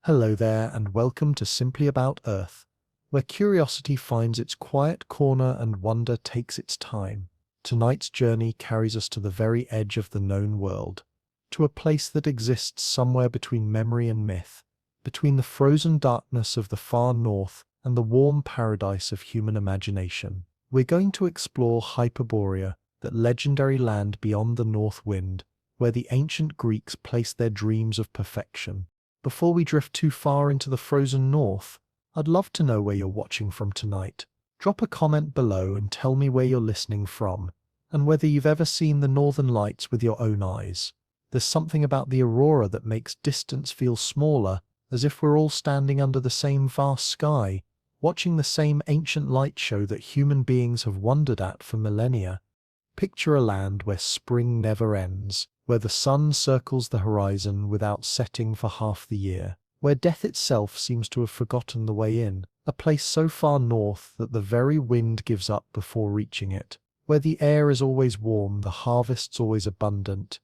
Hello there, and welcome to Simply About Earth, where curiosity finds its quiet corner and wonder takes its time. Tonight's journey carries us to the very edge of the known world, to a place that exists somewhere between memory and myth, between the frozen darkness of the far north and the warm paradise of human imagination. We're going to explore Hyperborea, that legendary land beyond the north wind, where the ancient Greeks placed their dreams of perfection. Before we drift too far into the frozen north, I'd love to know where you're watching from tonight. Drop a comment below and tell me where you're listening from, and whether you've ever seen the northern lights with your own eyes. There's something about the aurora that makes distance feel smaller, as if we're all standing under the same vast sky, watching the same ancient light show that human beings have wondered at for millennia. Picture a land where spring never ends, where the sun circles the horizon without setting for half the year, where death itself seems to have forgotten the way in, a place so far north that the very wind gives up before reaching it, where the air is always warm, the harvests always abundant,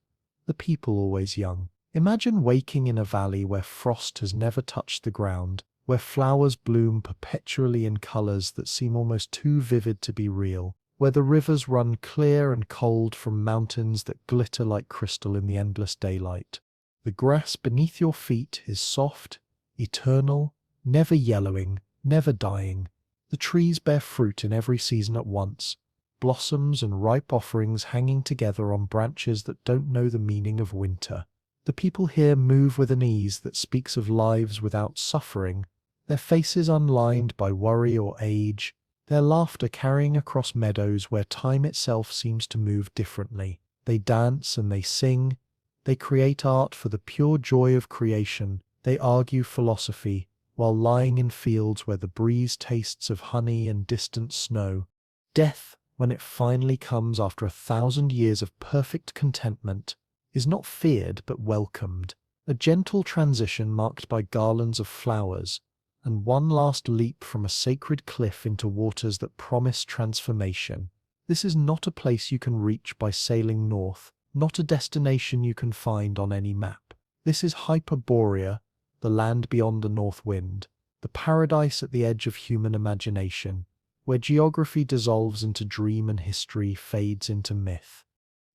the people always young. Imagine waking in a valley where frost has never touched the ground, where flowers bloom perpetually in colors that seem almost too vivid to be real, where the rivers run clear and cold from mountains that glitter like crystal in the endless daylight. The grass beneath your feet is soft, eternal, never yellowing, never dying. The trees bear fruit in every season at once, blossoms and ripe offerings hanging together on branches that don't know the meaning of winter. The people here move with an ease that speaks of lives without suffering, their faces unlined by worry or age, their laughter carrying across meadows where time itself seems to move differently. They dance and they sing. They create art for the pure joy of creation. They argue philosophy, while lying in fields where the breeze tastes of honey and distant snow. Death, when it finally comes after 1,000 years of perfect contentment, is not feared but welcomed. A gentle transition marked by garlands of flowers, and one last leap from a sacred cliff into waters that promise transformation. This is not a place you can reach by sailing north, not a destination you can find on any map. This is Hyperborea, the land beyond the north wind, the paradise at the edge of human imagination, where geography dissolves into dream and history fades into myth.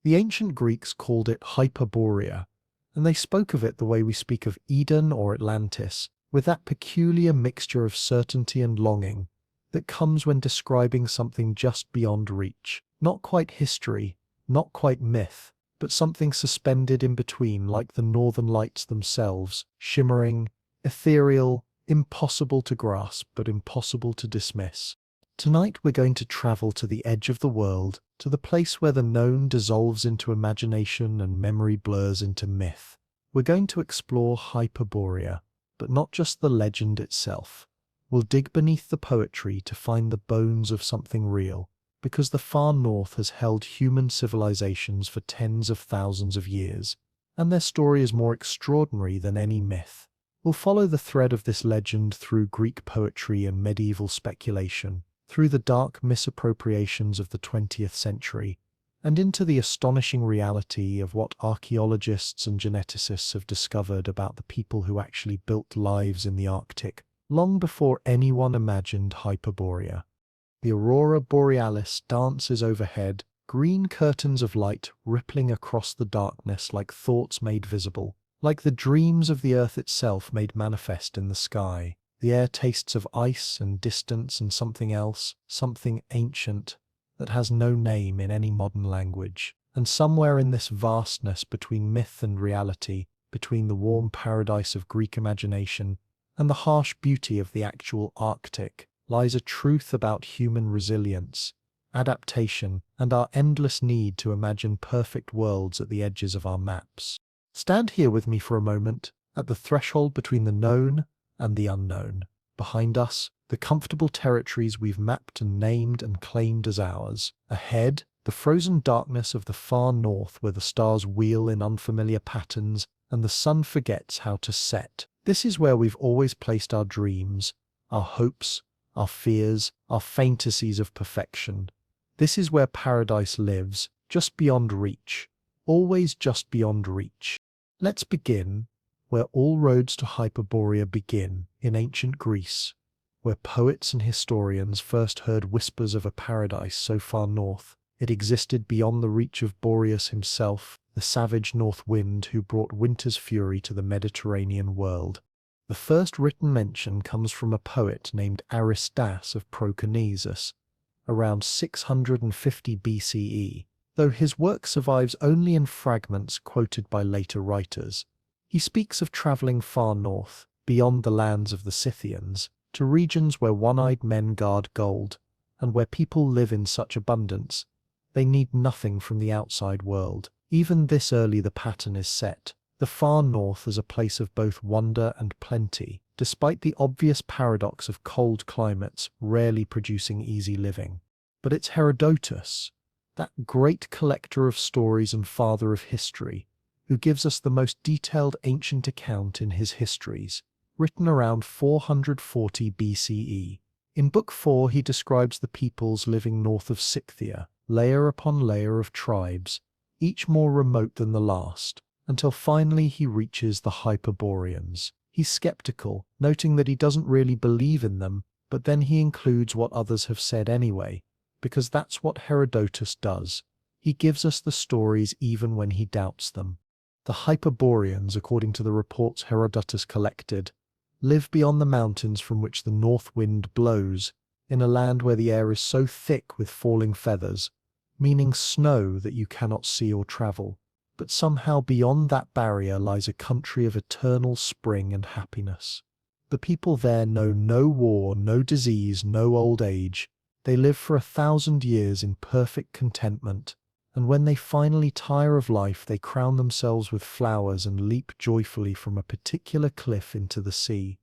The ancient Greeks called it Hyperborea, and they spoke of it the way we speak of Eden or Atlantis, with that peculiar mixture of certainty and longing that comes when describing something just beyond reach. Not quite history, not quite myth, but something suspended in between, like the northern lights themselves, shimmering, ethereal, impossible to grasp but impossible to dismiss. Tonight we're going to travel to the edge of the world, to the place where the known dissolves into imagination and memory blurs into myth. We're going to explore Hyperborea, but not just the legend itself. We'll dig beneath the poetry to find the bones of something real, because the far north has held human civilizations for tens of thousands of years, and their story is more extraordinary than any myth. We'll follow the thread of this legend through Greek poetry and medieval speculation, through the dark misappropriations of the 20th century, and into the astonishing reality of what archaeologists and geneticists have discovered about the people who actually built lives in the Arctic, long before anyone imagined Hyperborea. The aurora borealis dances overhead, green curtains of light rippling across the darkness like thoughts made visible, like the dreams of the earth itself made manifest in the sky. The air tastes of ice and distance and something else, something ancient, that has no name in any modern language. And somewhere in this vastness between myth and reality, between the warm paradise of Greek imagination and the harsh beauty of the actual Arctic, lies a truth about human resilience, adaptation, and our endless need to imagine perfect worlds at the edges of our maps. Stand here with me for a moment, at the threshold between the known and the unknown. Behind us, the comfortable territories we've mapped and named and claimed as ours. Ahead, the frozen darkness of the far north where the stars wheel in unfamiliar patterns and the sun forgets how to set. This is where we've always placed our dreams, our hopes, our fears, our fantasies of perfection. This is where paradise lives, just beyond reach, always just beyond reach. Let's begin where all roads to Hyperborea begin, in ancient Greece, where poets and historians first heard whispers of a paradise so far north, it existed beyond the reach of Boreas himself, the savage north wind who brought winter's fury to the Mediterranean world. The first written mention comes from a poet named Aristas of Proconnesus, around 650 BCE, though his work survives only in fragments quoted by later writers. He speaks of travelling far north, beyond the lands of the Scythians, to regions where one-eyed men guard gold, and where people live in such abundance, they need nothing from the outside world. Even this early the pattern is set, the far north as a place of both wonder and plenty, despite the obvious paradox of cold climates rarely producing easy living. But it's Herodotus, that great collector of stories and father of history, who gives us the most detailed ancient account in his histories, written around 440 BCE. In Book 4 he describes the peoples living north of Scythia, layer upon layer of tribes, each more remote than the last, until finally he reaches the Hyperboreans. He's skeptical, noting that he doesn't really believe in them, but then he includes what others have said anyway, because that's what Herodotus does. He gives us the stories even when he doubts them. The Hyperboreans, according to the reports Herodotus collected, live beyond the mountains from which the north wind blows, in a land where the air is so thick with falling feathers, meaning snow that you cannot see or travel. But somehow beyond that barrier lies a country of eternal spring and happiness. The people there know no war, no disease, no old age. They live for 1,000 years in perfect contentment, and when they finally tire of life they crown themselves with flowers and leap joyfully from a particular cliff into the sea.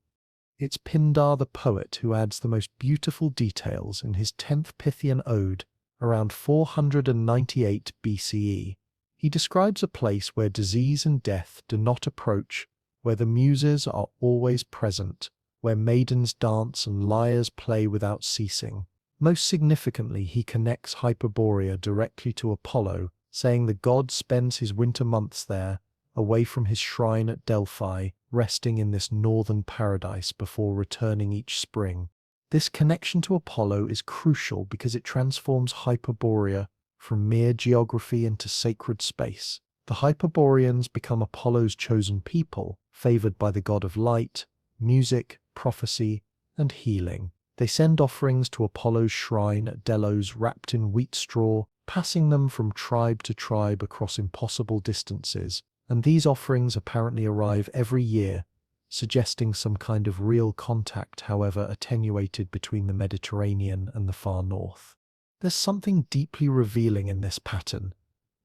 It's Pindar the poet who adds the most beautiful details in his 10th Pythian ode, around 498 BCE. He describes a place where disease and death do not approach, where the muses are always present, where maidens dance and lyres play without ceasing. Most significantly, he connects Hyperborea directly to Apollo, saying the god spends his winter months there, away from his shrine at Delphi, resting in this northern paradise before returning each spring. This connection to Apollo is crucial because it transforms Hyperborea from mere geography into sacred space. The Hyperboreans become Apollo's chosen people, favored by the god of light, music, prophecy, and healing. They send offerings to Apollo's shrine at Delos wrapped in wheat straw, passing them from tribe to tribe across impossible distances, and these offerings apparently arrive every year, suggesting some kind of real contact, however attenuated, between the Mediterranean and the far north. There's something deeply revealing in this pattern.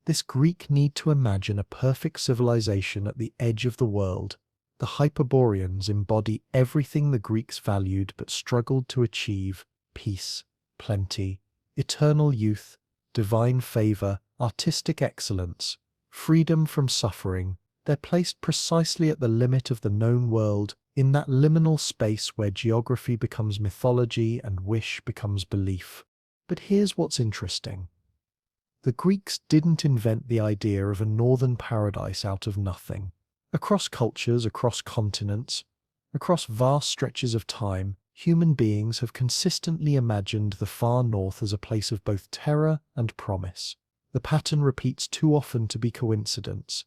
This Greek need to imagine a perfect civilization at the edge of the world. The Hyperboreans embody everything the Greeks valued but struggled to achieve: peace, plenty, eternal youth, divine favor, artistic excellence, freedom from suffering. They're placed precisely at the limit of the known world, in that liminal space where geography becomes mythology and wish becomes belief. But here's what's interesting. The Greeks didn't invent the idea of a northern paradise out of nothing. Across cultures, across continents, across vast stretches of time, human beings have consistently imagined the far north as a place of both terror and promise. The pattern repeats too often to be coincidence.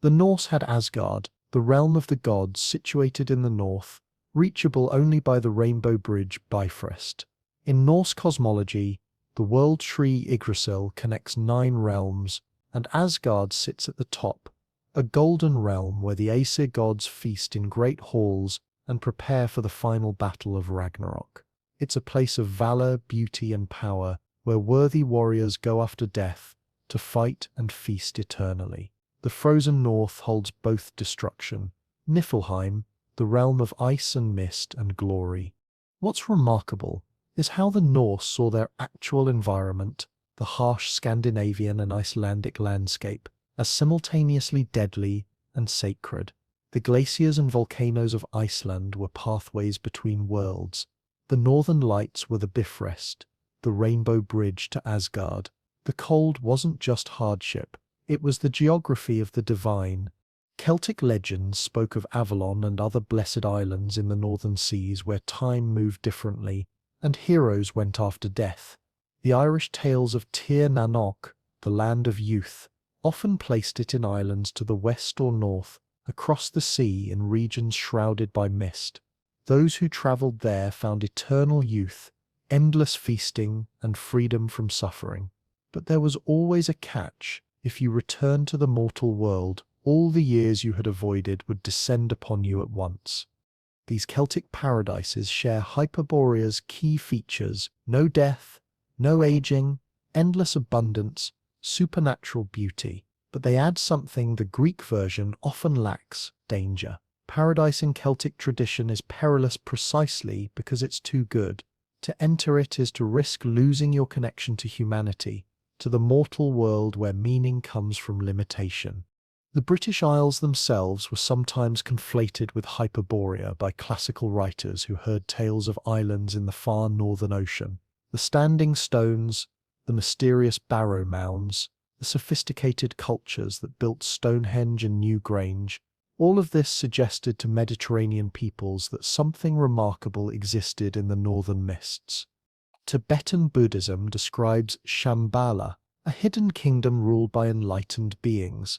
The Norse had Asgard, the realm of the gods situated in the north, reachable only by the rainbow bridge Bifrost. In Norse cosmology, the world tree Yggdrasil connects 9 realms, and Asgard sits at the top, a golden realm where the Aesir gods feast in great halls and prepare for the final battle of Ragnarok. It's a place of valor, beauty, and power, where worthy warriors go after death to fight and feast eternally. The frozen north holds both destruction. Niflheim, the realm of ice and mist and glory. What's remarkable is how the Norse saw their actual environment, the harsh Scandinavian and Icelandic landscape, as simultaneously deadly and sacred. The glaciers and volcanoes of Iceland were pathways between worlds. The northern lights were the Bifrost, the rainbow bridge to Asgard. The cold wasn't just hardship, it was the geography of the divine. Celtic legends spoke of Avalon and other blessed islands in the northern seas where time moved differently and heroes went after death. The Irish tales of Tir na Nog, the land of youth, often placed it in islands to the west or north, across the sea in regions shrouded by mist. Those who travelled there found eternal youth, endless feasting, and freedom from suffering. But there was always a catch. If you returned to the mortal world, all the years you had avoided would descend upon you at once. These Celtic paradises share Hyperborea's key features: no death, no aging, endless abundance, supernatural beauty. But they add something the Greek version often lacks: danger. Paradise in Celtic tradition is perilous precisely because it's too good. To enter it is to risk losing your connection to humanity, to the mortal world where meaning comes from limitation. The British Isles themselves were sometimes conflated with Hyperborea by classical writers who heard tales of islands in the far northern ocean. The standing stones, the mysterious barrow mounds, the sophisticated cultures that built Stonehenge and Newgrange, all of this suggested to Mediterranean peoples that something remarkable existed in the northern mists. Tibetan Buddhism describes Shambhala, a hidden kingdom ruled by enlightened beings,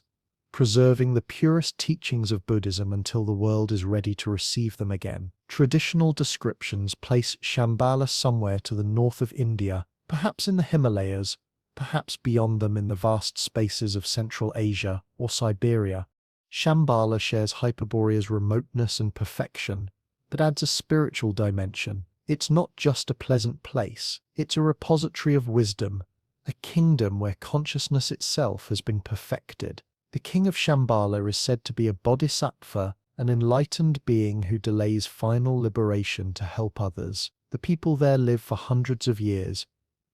preserving the purest teachings of Buddhism until the world is ready to receive them again. Traditional descriptions place Shambhala somewhere to the north of India, perhaps in the Himalayas, perhaps beyond them in the vast spaces of Central Asia or Siberia. Shambhala shares Hyperborea's remoteness and perfection, but adds a spiritual dimension. It's not just a pleasant place, it's a repository of wisdom, a kingdom where consciousness itself has been perfected. The king of Shambhala is said to be a bodhisattva, an enlightened being who delays final liberation to help others. The people there live for hundreds of years,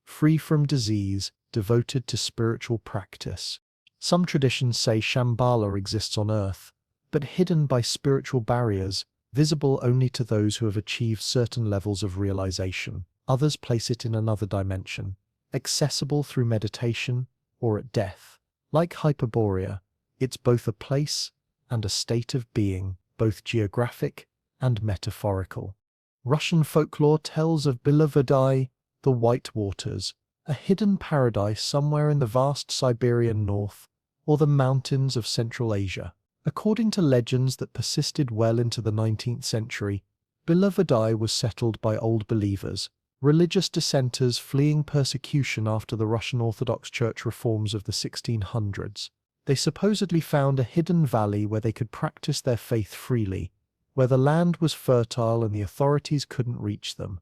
free from disease, devoted to spiritual practice. Some traditions say Shambhala exists on earth, but hidden by spiritual barriers, visible only to those who have achieved certain levels of realization. Others place it in another dimension, accessible through meditation or at death. Like Hyperborea, it's both a place and a state of being, both geographic and metaphorical. Russian folklore tells of Bilovodai, the White Waters, a hidden paradise somewhere in the vast Siberian north or the mountains of Central Asia. According to legends that persisted well into the 19th century, Bilovodai was settled by Old Believers, religious dissenters fleeing persecution after the Russian Orthodox Church reforms of the 1600s. They supposedly found a hidden valley where they could practice their faith freely, where the land was fertile and the authorities couldn't reach them.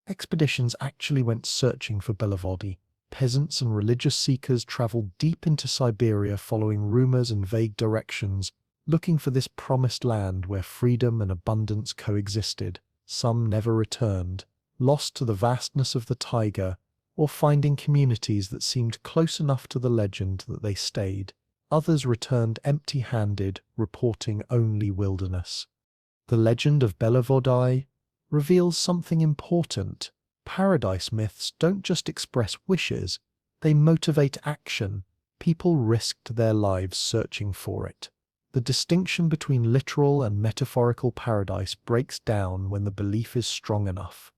Expeditions actually went searching for Bilovodai. Peasants and religious seekers traveled deep into Siberia following rumors and vague directions, looking for this promised land where freedom and abundance coexisted. Some never returned, lost to the vastness of the taiga, or finding communities that seemed close enough to the legend that they stayed. Others returned empty-handed, reporting only wilderness. The legend of Bilovodai reveals something important. Paradise myths don't just express wishes, they motivate action. People risked their lives searching for it. The distinction between literal and metaphorical paradise breaks down when the belief is strong enough.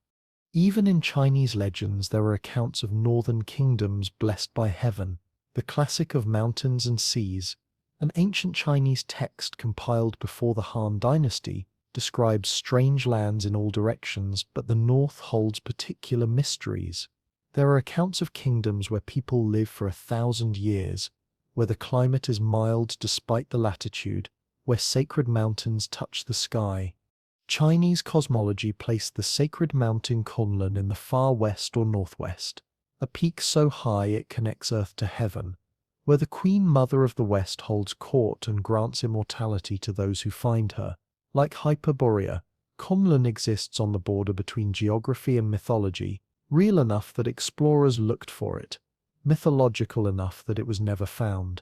Even in Chinese legends there are accounts of northern kingdoms blessed by heaven, the classic of mountains and seas. An ancient Chinese text compiled before the Han Dynasty describes strange lands in all directions, but the north holds particular mysteries. There are accounts of kingdoms where people live for 1,000 years, where the climate is mild despite the latitude, where sacred mountains touch the sky. Chinese cosmology placed the sacred mountain Kunlun in the far west or northwest, a peak so high it connects earth to heaven, where the Queen Mother of the West holds court and grants immortality to those who find her. Like Hyperborea, Kunlun exists on the border between geography and mythology, real enough that explorers looked for it, mythological enough that it was never found.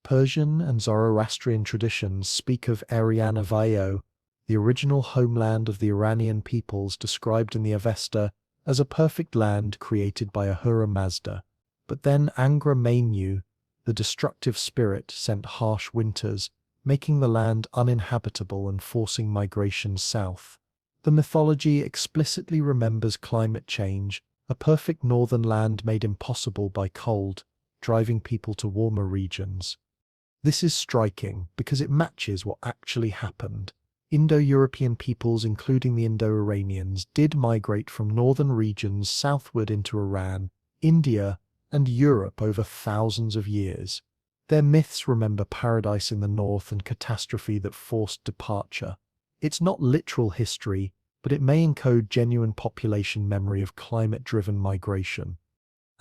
Persian and Zoroastrian traditions speak of Ariana-Vayo, the original homeland of the Iranian peoples described in the Avesta as a perfect land created by Ahura Mazda. But then Angra Mainyu, the destructive spirit, sent harsh winters, making the land uninhabitable and forcing migration south. The mythology explicitly remembers climate change, a perfect northern land made impossible by cold, driving people to warmer regions. This is striking because it matches what actually happened. Indo-European peoples, including the Indo-Iranians, did migrate from northern regions southward into Iran, India, and Europe over thousands of years. Their myths remember paradise in the north and catastrophe that forced departure. It's not literal history, but it may encode genuine population memory of climate-driven migration.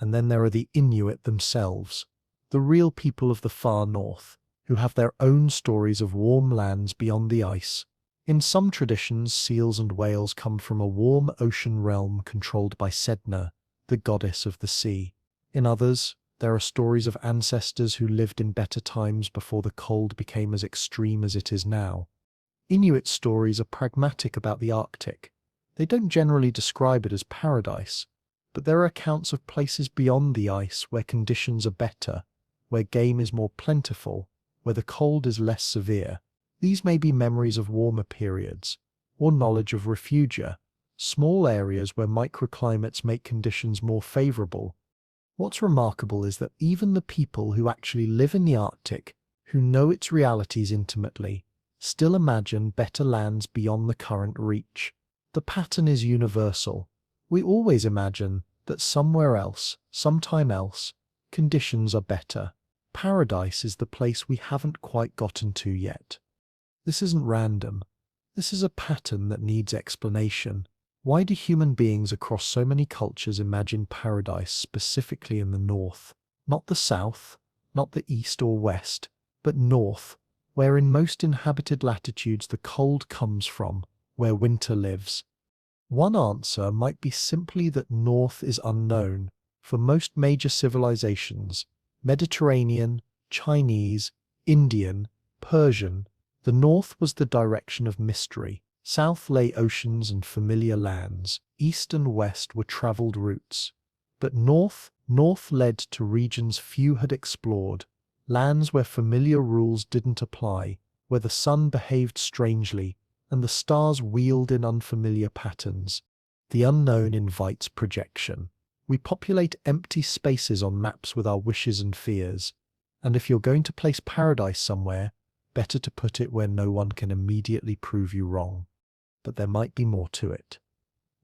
And then there are the Inuit themselves, the real people of the far north, who have their own stories of warm lands beyond the ice. In some traditions, seals and whales come from a warm ocean realm controlled by Sedna, the goddess of the sea. In others, there are stories of ancestors who lived in better times before the cold became as extreme as it is now. Inuit stories are pragmatic about the Arctic. They don't generally describe it as paradise, but there are accounts of places beyond the ice where conditions are better, where game is more plentiful, where the cold is less severe. These may be memories of warmer periods, or knowledge of refugia, small areas where microclimates make conditions more favorable. What's remarkable is that even the people who actually live in the Arctic, who know its realities intimately, still imagine better lands beyond the current reach. The pattern is universal. We always imagine that somewhere else, sometime else, conditions are better. Paradise is the place we haven't quite gotten to yet. This isn't random. This is a pattern that needs explanation. Why do human beings across so many cultures imagine paradise specifically in the north? Not the south, not the east or west, but north, where in most inhabited latitudes the cold comes from, where winter lives. One answer might be simply that north is unknown for most major civilizations: Mediterranean, Chinese, Indian, Persian. The north was the direction of mystery. South lay oceans and familiar lands. East and west were traveled routes. But north led to regions few had explored, lands where familiar rules didn't apply, where the sun behaved strangely, and the stars wheeled in unfamiliar patterns. The unknown invites projection. We populate empty spaces on maps with our wishes and fears. And if you're going to place paradise somewhere, better to put it where no one can immediately prove you wrong. But there might be more to it.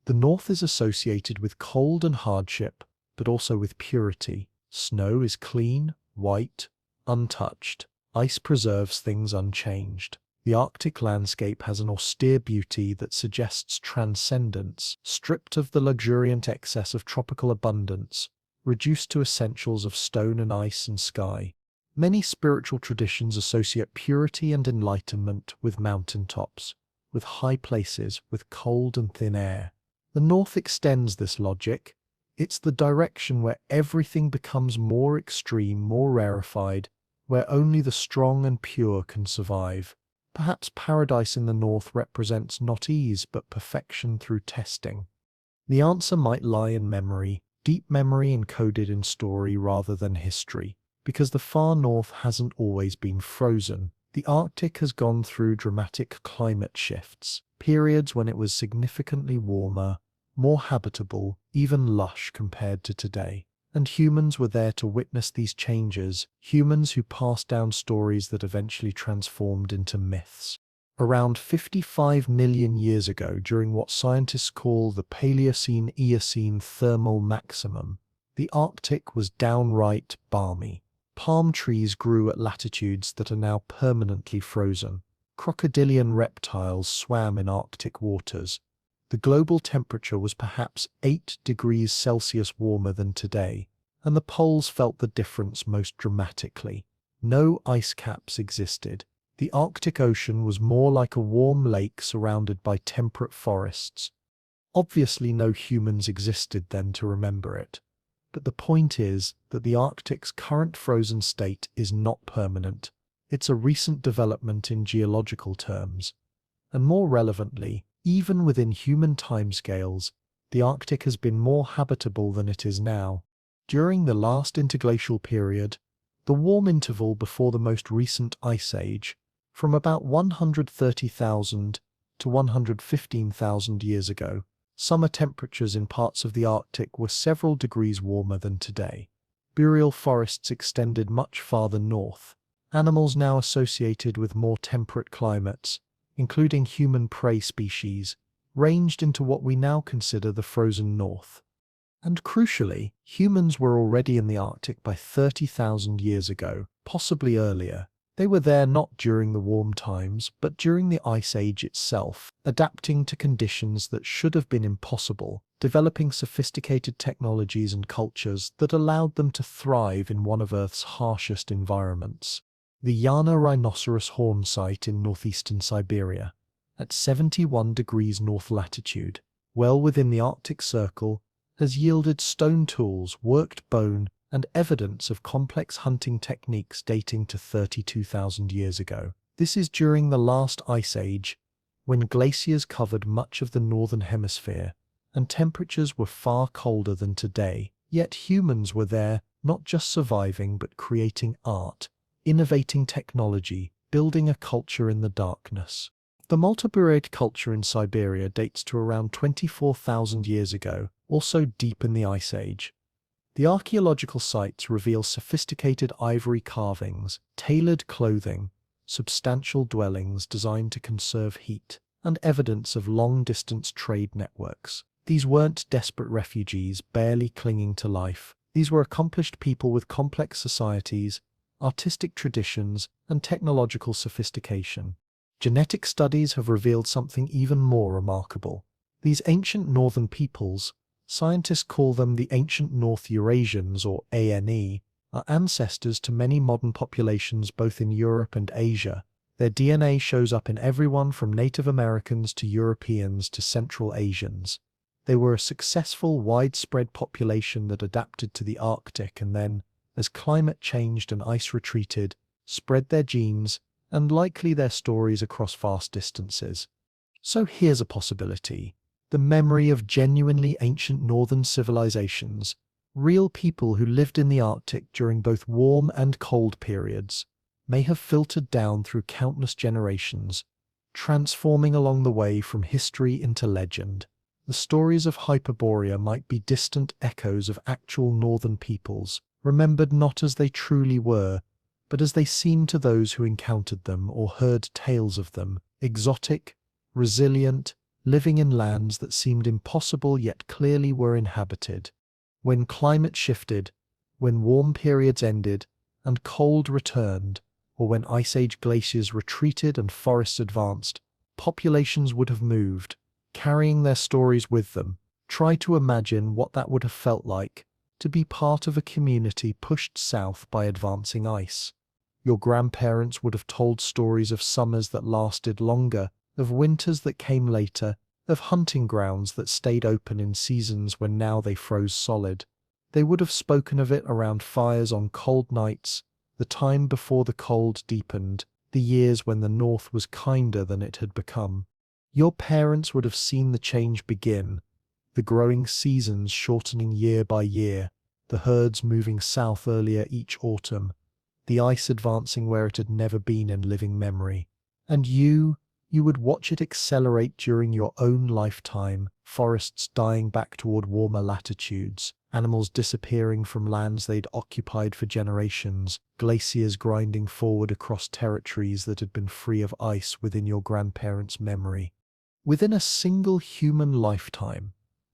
The north is associated with cold and hardship, but also with purity. Snow is clean, white, untouched. Ice preserves things unchanged. The Arctic landscape has an austere beauty that suggests transcendence, stripped of the luxuriant excess of tropical abundance, reduced to essentials of stone and ice and sky. Many spiritual traditions associate purity and enlightenment with mountaintops, with high places, with cold and thin air. The north extends this logic. It's the direction where everything becomes more extreme, more rarefied, where only the strong and pure can survive. Perhaps paradise in the north represents not ease but perfection through testing. The answer might lie in memory, deep memory encoded in story rather than history, because the far north hasn't always been frozen. The Arctic has gone through dramatic climate shifts, periods when it was significantly warmer, more habitable, even lush compared to today. And humans were there to witness these changes, humans who passed down stories that eventually transformed into myths. Around 55 million years ago, during what scientists call the Paleocene-Eocene thermal maximum, the Arctic was downright balmy. Palm trees grew at latitudes that are now permanently frozen. Crocodilian reptiles swam in Arctic waters. The global temperature was perhaps 8 degrees Celsius warmer than today, and the poles felt the difference most dramatically. No ice caps existed. The Arctic Ocean was more like a warm lake surrounded by temperate forests. Obviously, no humans existed then to remember it. But the point is that the Arctic's current frozen state is not permanent. It's a recent development in geological terms. And more relevantly, even within human timescales, the Arctic has been more habitable than it is now. During the last interglacial period, the warm interval before the most recent ice age, From about 130,000 to 115,000 years ago, summer temperatures in parts of the Arctic were several degrees warmer than today. Boreal forests extended much farther north. Animals now associated with more temperate climates, including human prey species, ranged into what we now consider the frozen north. And crucially, humans were already in the Arctic by 30,000 years ago, possibly earlier. They were there not during the warm times, but during the Ice Age itself, adapting to conditions that should have been impossible, developing sophisticated technologies and cultures that allowed them to thrive in one of Earth's harshest environments. The Yana rhinoceros horn site in northeastern Siberia, at 71 degrees north latitude, well within the Arctic Circle, has yielded stone tools, worked bone, and evidence of complex hunting techniques dating to 32,000 years ago. This is during the last ice age, when glaciers covered much of the northern hemisphere, and temperatures were far colder than today. Yet humans were there, not just surviving but creating art, innovating technology, building a culture in the darkness. The multiboreate culture in Siberia dates to around 24,000 years ago, also deep in the Ice Age. The archaeological sites reveal sophisticated ivory carvings, tailored clothing, substantial dwellings designed to conserve heat, and evidence of long-distance trade networks. These weren't desperate refugees barely clinging to life. These were accomplished people with complex societies, artistic traditions, and technological sophistication. Genetic studies have revealed something even more remarkable. These ancient northern peoples, scientists call them the ancient North Eurasians or ANE, are ancestors to many modern populations both in Europe and Asia. Their DNA shows up in everyone from Native Americans to Europeans to Central Asians. They were a successful, widespread population that adapted to the Arctic and then, as climate changed and ice retreated, spread their genes and likely their stories across vast distances. So here's a possibility. The memory of genuinely ancient northern civilizations, real people who lived in the Arctic during both warm and cold periods, may have filtered down through countless generations, transforming along the way from history into legend. The stories of Hyperborea might be distant echoes of actual northern peoples, remembered not as they truly were, but as they seemed to those who encountered them or heard tales of them, exotic, resilient, living in lands that seemed impossible yet clearly were inhabited. When climate shifted, when warm periods ended and cold returned, or when Ice Age glaciers retreated and forests advanced, populations would have moved, carrying their stories with them. Try to imagine what that would have felt like, to be part of a community pushed south by advancing ice. Your grandparents would have told stories of summers that lasted longer, of winters that came later, of hunting grounds that stayed open in seasons when now they froze solid. They would have spoken of it around fires on cold nights, the time before the cold deepened, the years when the north was kinder than it had become. Your parents would have seen the change begin, the growing seasons shortening year by year, the herds moving south earlier each autumn, the ice advancing where it had never been in living memory. And you would watch it accelerate during your own lifetime, forests dying back toward warmer latitudes, animals disappearing from lands they'd occupied for generations, glaciers grinding forward across territories that had been free of ice within your grandparents' memory. Within a single human lifetime,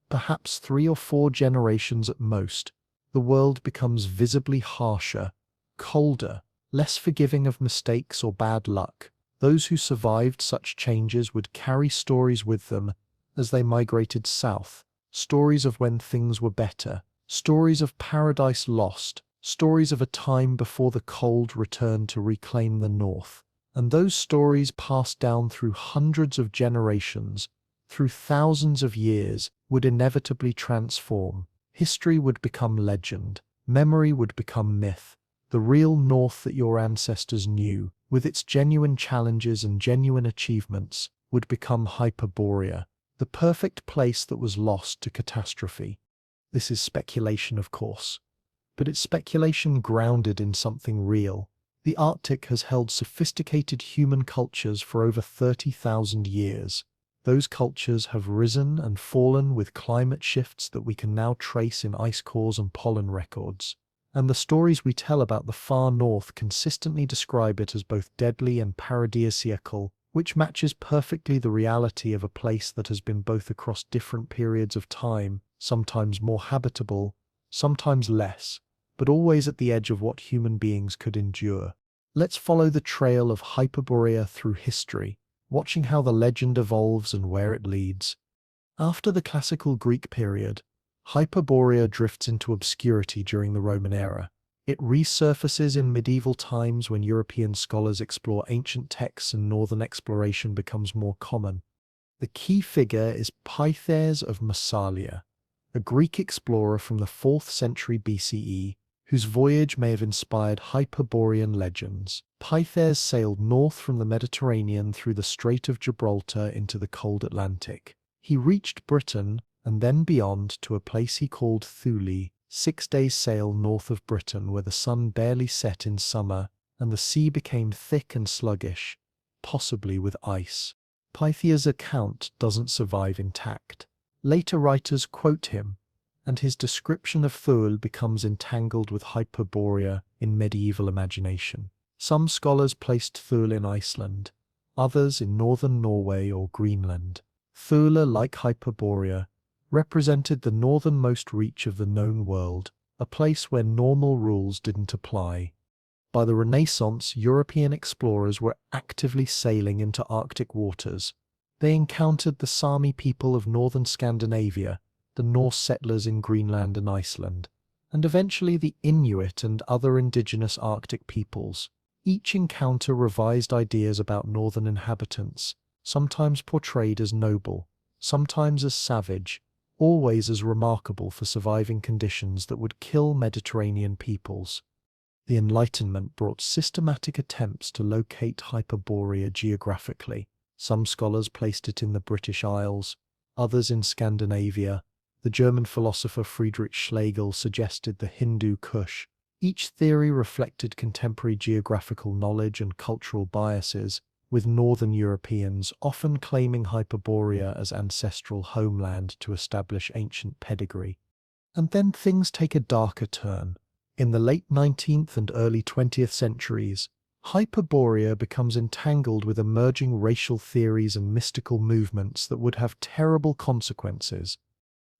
perhaps 3 or 4 generations at most, the world becomes visibly harsher, colder, less forgiving of mistakes or bad luck. Those who survived such changes would carry stories with them as they migrated south, stories of when things were better, stories of paradise lost, stories of a time before the cold returned to reclaim the north. And those stories passed down through hundreds of generations, through thousands of years, would inevitably transform. History would become legend, memory would become myth. The real north that your ancestors knew, with its genuine challenges and genuine achievements, would become Hyperborea, the perfect place that was lost to catastrophe. This is speculation, of course, but it's speculation grounded in something real. The Arctic has held sophisticated human cultures for over 30,000 years. Those cultures have risen and fallen with climate shifts that we can now trace in ice cores and pollen records. And the stories we tell about the far north consistently describe it as both deadly and paradisiacal, which matches perfectly the reality of a place that has been both across different periods of time, sometimes more habitable, sometimes less, but always at the edge of what human beings could endure. Let's follow the trail of Hyperborea through history, watching how the legend evolves and where it leads. After the classical Greek period, Hyperborea drifts into obscurity during the Roman era. It resurfaces in medieval times when European scholars explore ancient texts and northern exploration becomes more common. The key figure is Pytheas of Massalia, a Greek explorer from the 4th century BCE, whose voyage may have inspired Hyperborean legends. Pytheas sailed north from the Mediterranean through the Strait of Gibraltar into the cold Atlantic. He reached Britain and then beyond to a place he called Thule, 6 days' sail north of Britain where the sun barely set in summer and the sea became thick and sluggish, possibly with ice. Pytheas' account doesn't survive intact. Later writers quote him, and his description of Thule becomes entangled with Hyperborea in medieval imagination. Some scholars placed Thule in Iceland, others in northern Norway or Greenland. Thule, like Hyperborea, represented the northernmost reach of the known world, a place where normal rules didn't apply. By the Renaissance, European explorers were actively sailing into Arctic waters. They encountered the Sami people of northern Scandinavia, the Norse settlers in Greenland and Iceland, and eventually the Inuit and other indigenous Arctic peoples. Each encounter revised ideas about northern inhabitants, sometimes portrayed as noble, sometimes as savage, always as remarkable for surviving conditions that would kill Mediterranean peoples. The Enlightenment brought systematic attempts to locate Hyperborea geographically. Some scholars placed it in the British Isles, others in Scandinavia. The German philosopher Friedrich Schlegel suggested the Hindu Kush. Each theory reflected contemporary geographical knowledge and cultural biases, with northern Europeans often claiming Hyperborea as ancestral homeland to establish ancient pedigree. And then things take a darker turn. In the late 19th and early 20th centuries, Hyperborea becomes entangled with emerging racial theories and mystical movements that would have terrible consequences.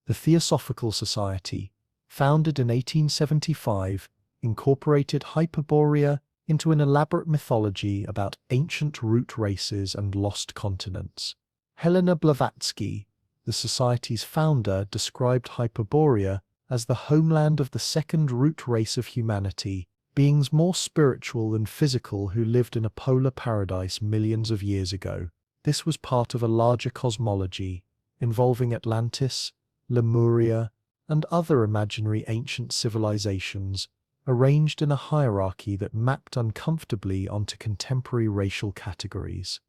The Theosophical Society, founded in 1875, incorporated Hyperborea into an elaborate mythology about ancient root races and lost continents. Helena Blavatsky, the Society's founder, described Hyperborea as the homeland of the second root race of humanity, beings more spiritual than physical who lived in a polar paradise millions of years ago. This was part of a larger cosmology, involving Atlantis, Lemuria, and other imaginary ancient civilizations, arranged in a hierarchy that mapped uncomfortably onto contemporary racial categories.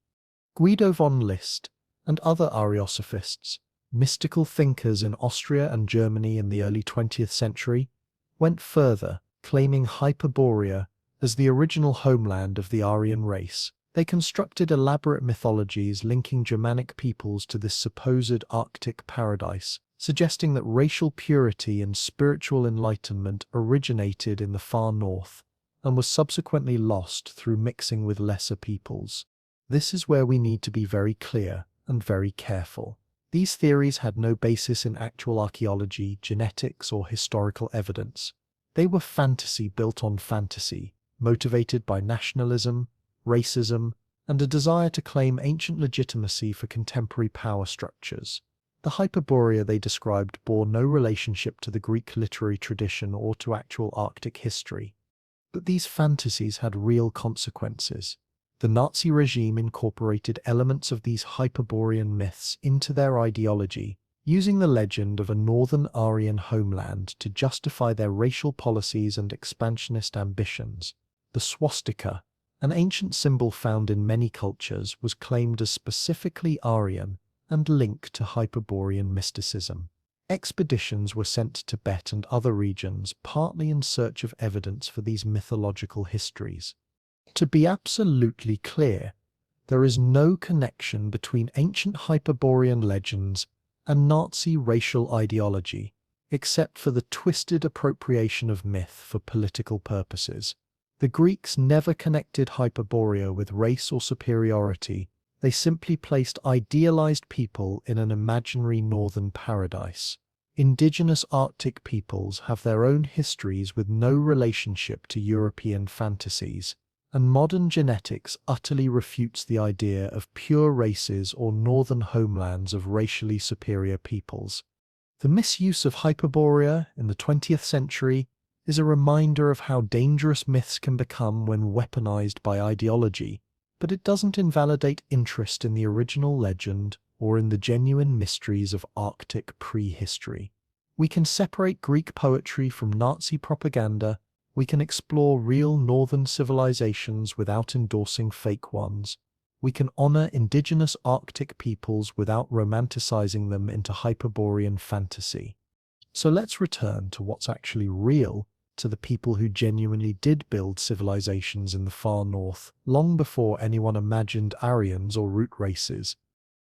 Guido von List and other Ariosophists, mystical thinkers in Austria and Germany in the early 20th century, went further, claiming Hyperborea as the original homeland of the Aryan race. They constructed elaborate mythologies linking Germanic peoples to this supposed Arctic paradise, suggesting that racial purity and spiritual enlightenment originated in the far north and was subsequently lost through mixing with lesser peoples. This is where we need to be very clear and very careful. These theories had no basis in actual archaeology, genetics, or historical evidence. They were fantasy built on fantasy, motivated by nationalism, racism, and a desire to claim ancient legitimacy for contemporary power structures. The Hyperborea they described bore no relationship to the Greek literary tradition or to actual Arctic history. But these fantasies had real consequences. The Nazi regime incorporated elements of these Hyperborean myths into their ideology, using the legend of a northern Aryan homeland to justify their racial policies and expansionist ambitions. The swastika, an ancient symbol found in many cultures, was claimed as specifically Aryan and linked to Hyperborean mysticism. Expeditions were sent to Tibet and other regions, partly in search of evidence for these mythological histories. To be absolutely clear, there is no connection between ancient Hyperborean legends and Nazi racial ideology, except for the twisted appropriation of myth for political purposes. The Greeks never connected Hyperborea with race or superiority. They simply placed idealized people in an imaginary northern paradise. Indigenous Arctic peoples have their own histories with no relationship to European fantasies, and modern genetics utterly refutes the idea of pure races or northern homelands of racially superior peoples. The misuse of Hyperborea in the 20th century is a reminder of how dangerous myths can become when weaponized by ideology, but it doesn't invalidate interest in the original legend or in the genuine mysteries of Arctic prehistory. We can separate Greek poetry from Nazi propaganda. We can explore real northern civilizations without endorsing fake ones. We can honor indigenous Arctic peoples without romanticizing them into Hyperborean fantasy. So let's return to what's actually real, to the people who genuinely did build civilizations in the far north, long before anyone imagined Aryans or root races.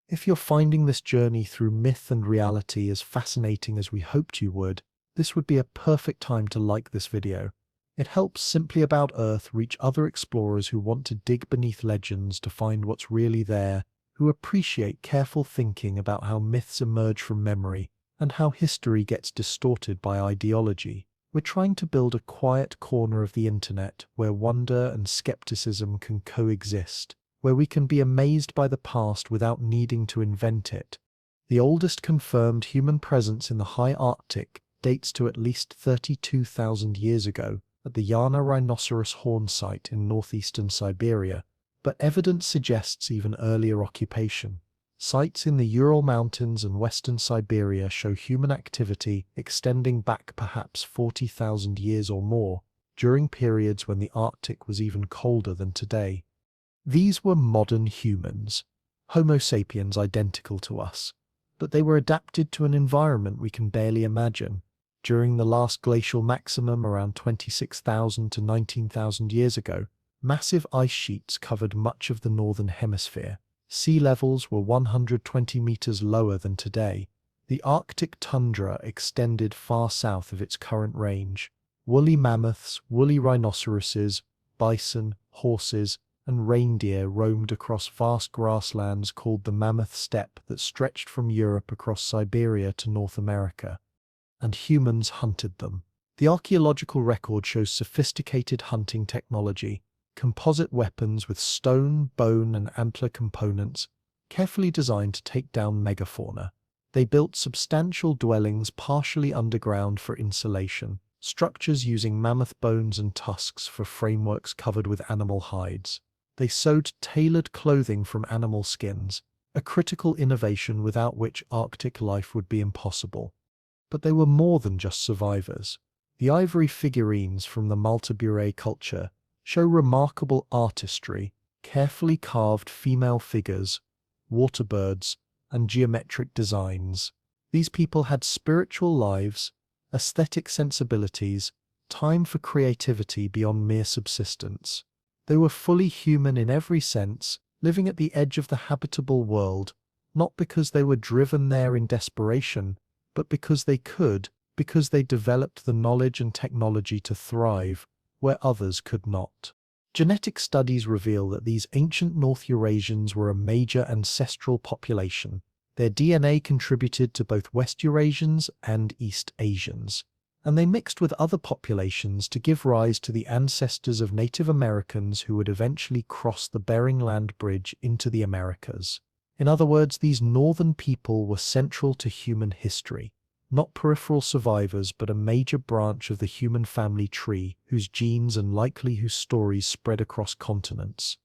If you're finding this journey through myth and reality as fascinating as we hoped you would, this would be a perfect time to like this video. It helps Simply About Earth reach other explorers who want to dig beneath legends to find what's really there, who appreciate careful thinking about how myths emerge from memory and how history gets distorted by ideology. We're trying to build a quiet corner of the internet where wonder and skepticism can coexist, where we can be amazed by the past without needing to invent it. The oldest confirmed human presence in the high Arctic dates to at least 32,000 years ago at the Yana rhinoceros horn site in northeastern Siberia, but evidence suggests even earlier occupation. Sites in the Ural Mountains and western Siberia show human activity extending back perhaps 40,000 years or more, during periods when the Arctic was even colder than today. These were modern humans, Homo sapiens identical to us, but they were adapted to an environment we can barely imagine. During the last glacial maximum around 26,000 to 19,000 years ago, massive ice sheets covered much of the northern hemisphere. Sea levels were 120 meters lower than today. The Arctic tundra extended far south of its current range. Woolly mammoths, woolly rhinoceroses, bison, horses, and reindeer roamed across vast grasslands called the Mammoth Steppe that stretched from Europe across Siberia to North America. And humans hunted them. The archaeological record shows sophisticated hunting technology, composite weapons with stone, bone, and antler components, carefully designed to take down megafauna. They built substantial dwellings partially underground for insulation, structures using mammoth bones and tusks for frameworks covered with animal hides. They sewed tailored clothing from animal skins, a critical innovation without which Arctic life would be impossible. But they were more than just survivors. The ivory figurines from the Hyperborea culture show remarkable artistry, carefully carved female figures, waterbirds, and geometric designs. These people had spiritual lives, aesthetic sensibilities, time for creativity beyond mere subsistence. They were fully human in every sense, living at the edge of the habitable world, not because they were driven there in desperation, but because they could, because they developed the knowledge and technology to thrive where others could not. Genetic studies reveal that these ancient North Eurasians were a major ancestral population. Their DNA contributed to both West Eurasians and East Asians, and they mixed with other populations to give rise to the ancestors of Native Americans who would eventually cross the Bering Land Bridge into the Americas. In other words, these northern people were central to human history, not peripheral survivors but a major branch of the human family tree whose genes and likely whose stories spread across continents.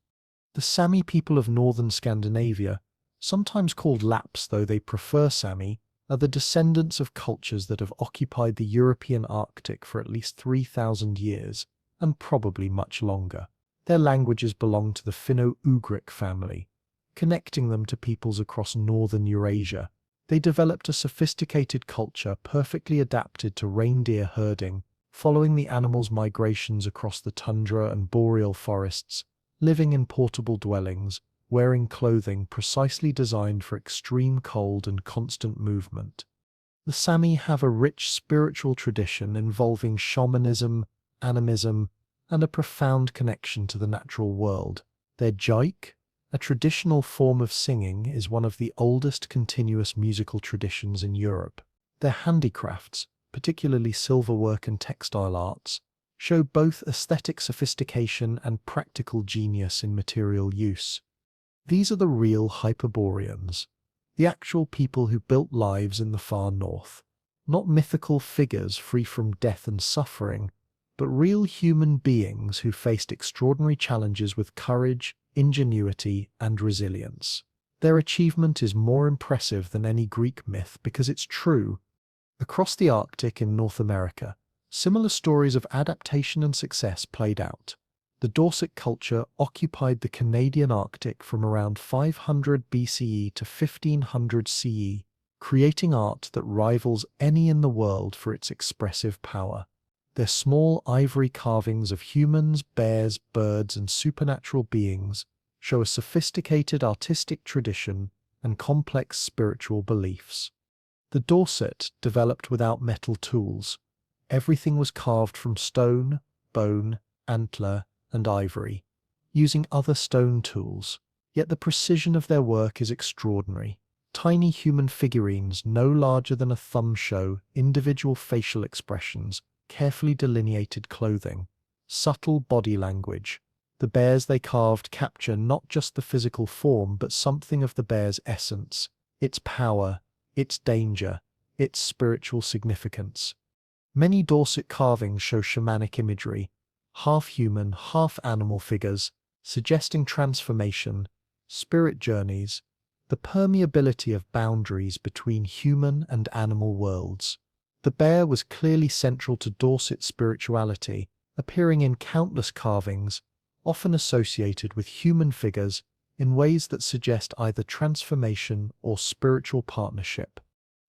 The Sami people of northern Scandinavia, sometimes called Lapps though they prefer Sami, are the descendants of cultures that have occupied the European Arctic for at least 3,000 years, and probably much longer. Their languages belong to the Finno-Ugric family, connecting them to peoples across northern Eurasia. They developed a sophisticated culture perfectly adapted to reindeer herding, following the animals' migrations across the tundra and boreal forests, living in portable dwellings, wearing clothing precisely designed for extreme cold and constant movement. The Sami have a rich spiritual tradition involving shamanism, animism, and a profound connection to the natural world. Their jike, a traditional form of singing, is one of the oldest continuous musical traditions in Europe. Their handicrafts, particularly silverwork and textile arts, show both aesthetic sophistication and practical genius in material use. These are the real Hyperboreans, the actual people who built lives in the far north. Not mythical figures free from death and suffering, but real human beings who faced extraordinary challenges with courage, ingenuity, and resilience. Their achievement is more impressive than any Greek myth because it's true. Across the Arctic in North America, similar stories of adaptation and success played out. The Dorset culture occupied the Canadian Arctic from around 500 BCE to 1500 CE, creating art that rivals any in the world for its expressive power. Their small ivory carvings of humans, bears, birds, and supernatural beings show a sophisticated artistic tradition and complex spiritual beliefs. The Dorset developed without metal tools. Everything was carved from stone, bone, antler, and ivory, using other stone tools. Yet the precision of their work is extraordinary. Tiny human figurines no larger than a thumb show individual facial expressions, carefully delineated clothing, subtle body language. The bears they carved capture not just the physical form but something of the bear's essence, its power, its danger, its spiritual significance. Many Dorset carvings show shamanic imagery, half-human, half-animal figures, suggesting transformation, spirit journeys, the permeability of boundaries between human and animal worlds. The bear was clearly central to Dorset spirituality, appearing in countless carvings, often associated with human figures in ways that suggest either transformation or spiritual partnership.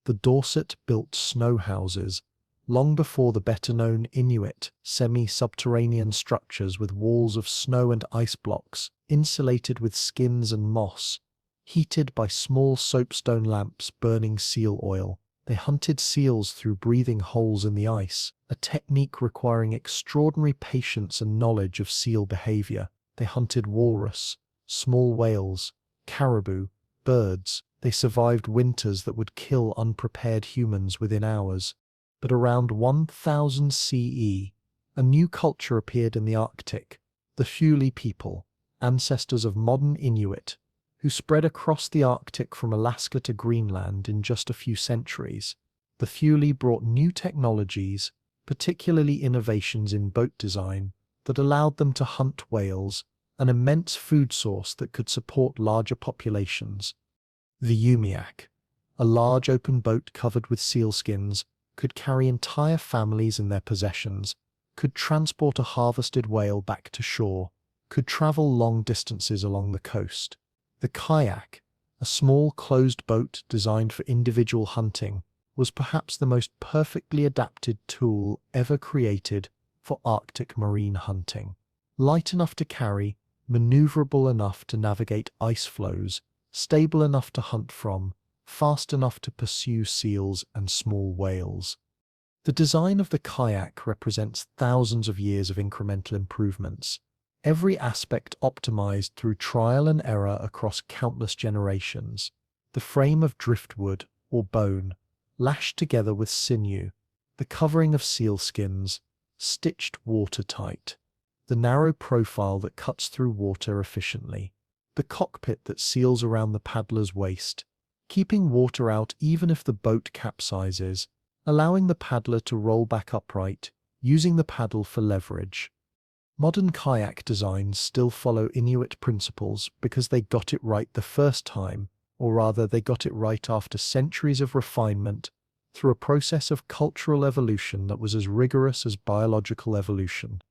The Dorset built snow houses, long before the better-known Inuit, semi-subterranean structures with walls of snow and ice blocks, insulated with skins and moss, heated by small soapstone lamps burning seal oil. They hunted seals through breathing holes in the ice, a technique requiring extraordinary patience and knowledge of seal behavior. They hunted walrus, small whales, caribou, birds. They survived winters that would kill unprepared humans within hours. But around 1000 CE, a new culture appeared in the Arctic, the Thule people, ancestors of modern Inuit, who spread across the Arctic from Alaska to Greenland in just a few centuries. The Thule brought new technologies, particularly innovations in boat design, that allowed them to hunt whales, an immense food source that could support larger populations. The Umiak, a large open boat covered with sealskins, could carry entire families and their possessions, could transport a harvested whale back to shore, could travel long distances along the coast. The kayak, a small closed boat designed for individual hunting, was perhaps the most perfectly adapted tool ever created for Arctic marine hunting. Light enough to carry, maneuverable enough to navigate ice flows, stable enough to hunt from, fast enough to pursue seals and small whales. The design of the kayak represents thousands of years of incremental improvements, every aspect optimized through trial and error across countless generations. The frame of driftwood or bone, lashed together with sinew, the covering of sealskins, stitched watertight, the narrow profile that cuts through water efficiently, the cockpit that seals around the paddler's waist, keeping water out even if the boat capsizes, allowing the paddler to roll back upright, using the paddle for leverage. Modern kayak designs still follow Inuit principles because they got it right the first time, or rather they got it right after centuries of refinement through a process of cultural evolution that was as rigorous as biological evolution.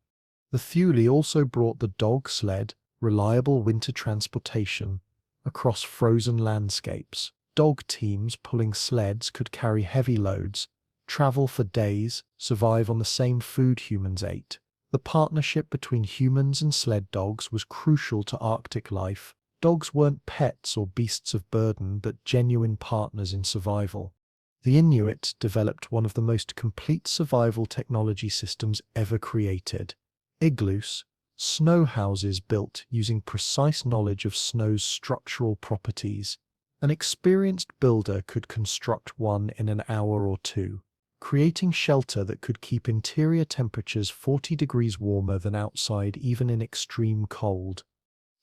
The Thule also brought the dog sled, reliable winter transportation, across frozen landscapes. Dog teams pulling sleds could carry heavy loads, travel for days, survive on the same food humans ate. The partnership between humans and sled dogs was crucial to Arctic life. Dogs weren't pets or beasts of burden, but genuine partners in survival. The Inuit developed one of the most complete survival technology systems ever created. Igloos, snow houses built using precise knowledge of snow's structural properties. An experienced builder could construct one in an hour or two, creating shelter that could keep interior temperatures 40 degrees warmer than outside even in extreme cold.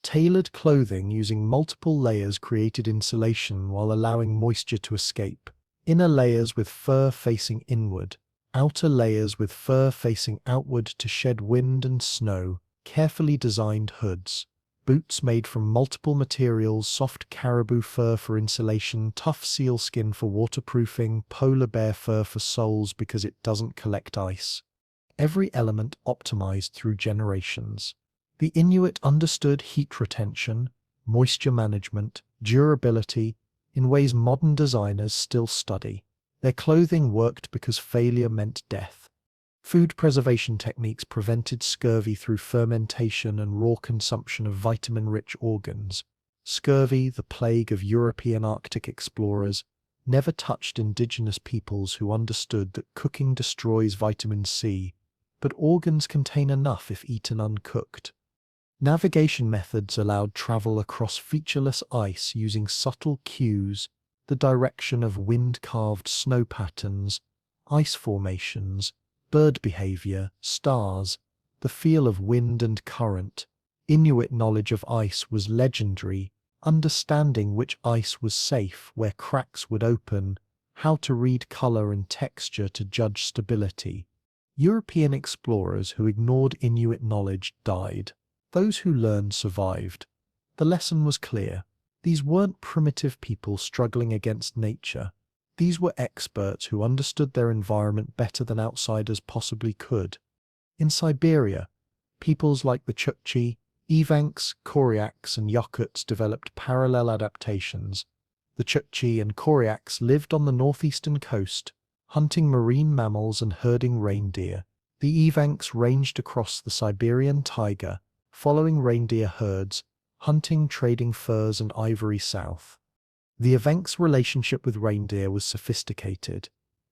Tailored clothing using multiple layers created insulation while allowing moisture to escape. Inner layers with fur facing inward, outer layers with fur facing outward to shed wind and snow. Carefully designed hoods. Boots made from multiple materials, soft caribou fur for insulation, tough sealskin for waterproofing, polar bear fur for soles because it doesn't collect ice. Every element optimized through generations. The Inuit understood heat retention, moisture management, durability, in ways modern designers still study. Their clothing worked because failure meant death. Food preservation techniques prevented scurvy through fermentation and raw consumption of vitamin-rich organs. Scurvy, the plague of European Arctic explorers, never touched indigenous peoples who understood that cooking destroys vitamin C, but organs contain enough if eaten uncooked. Navigation methods allowed travel across featureless ice using subtle cues, the direction of wind-carved snow patterns, ice formations, bird behavior, stars, the feel of wind and current. Inuit knowledge of ice was legendary, understanding which ice was safe, where cracks would open, how to read color and texture to judge stability. European explorers who ignored Inuit knowledge died. Those who learned survived. The lesson was clear. These weren't primitive people struggling against nature. These were experts who understood their environment better than outsiders possibly could. In Siberia, peoples like the Chukchi, Evenks, Koryaks, and Yakuts developed parallel adaptations. The Chukchi and Koryaks lived on the northeastern coast, hunting marine mammals and herding reindeer. The Evenks ranged across the Siberian taiga, following reindeer herds, hunting, trading furs and ivory south. The Evenks' relationship with reindeer was sophisticated.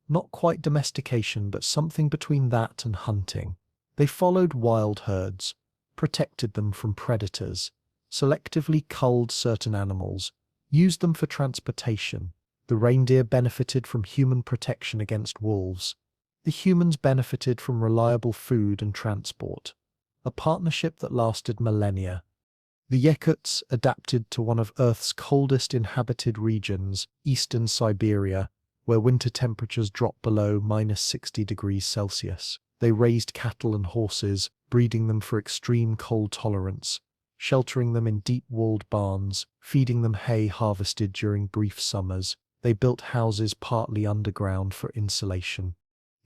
Not quite domestication, but something between that and hunting. They followed wild herds, protected them from predators, selectively culled certain animals, used them for transportation. The reindeer benefited from human protection against wolves. The humans benefited from reliable food and transport. A partnership that lasted millennia. The Yakuts adapted to one of Earth's coldest inhabited regions, eastern Siberia, where winter temperatures dropped below -60 degrees Celsius. They raised cattle and horses, breeding them for extreme cold tolerance, sheltering them in deep-walled barns, feeding them hay harvested during brief summers. They built houses partly underground for insulation.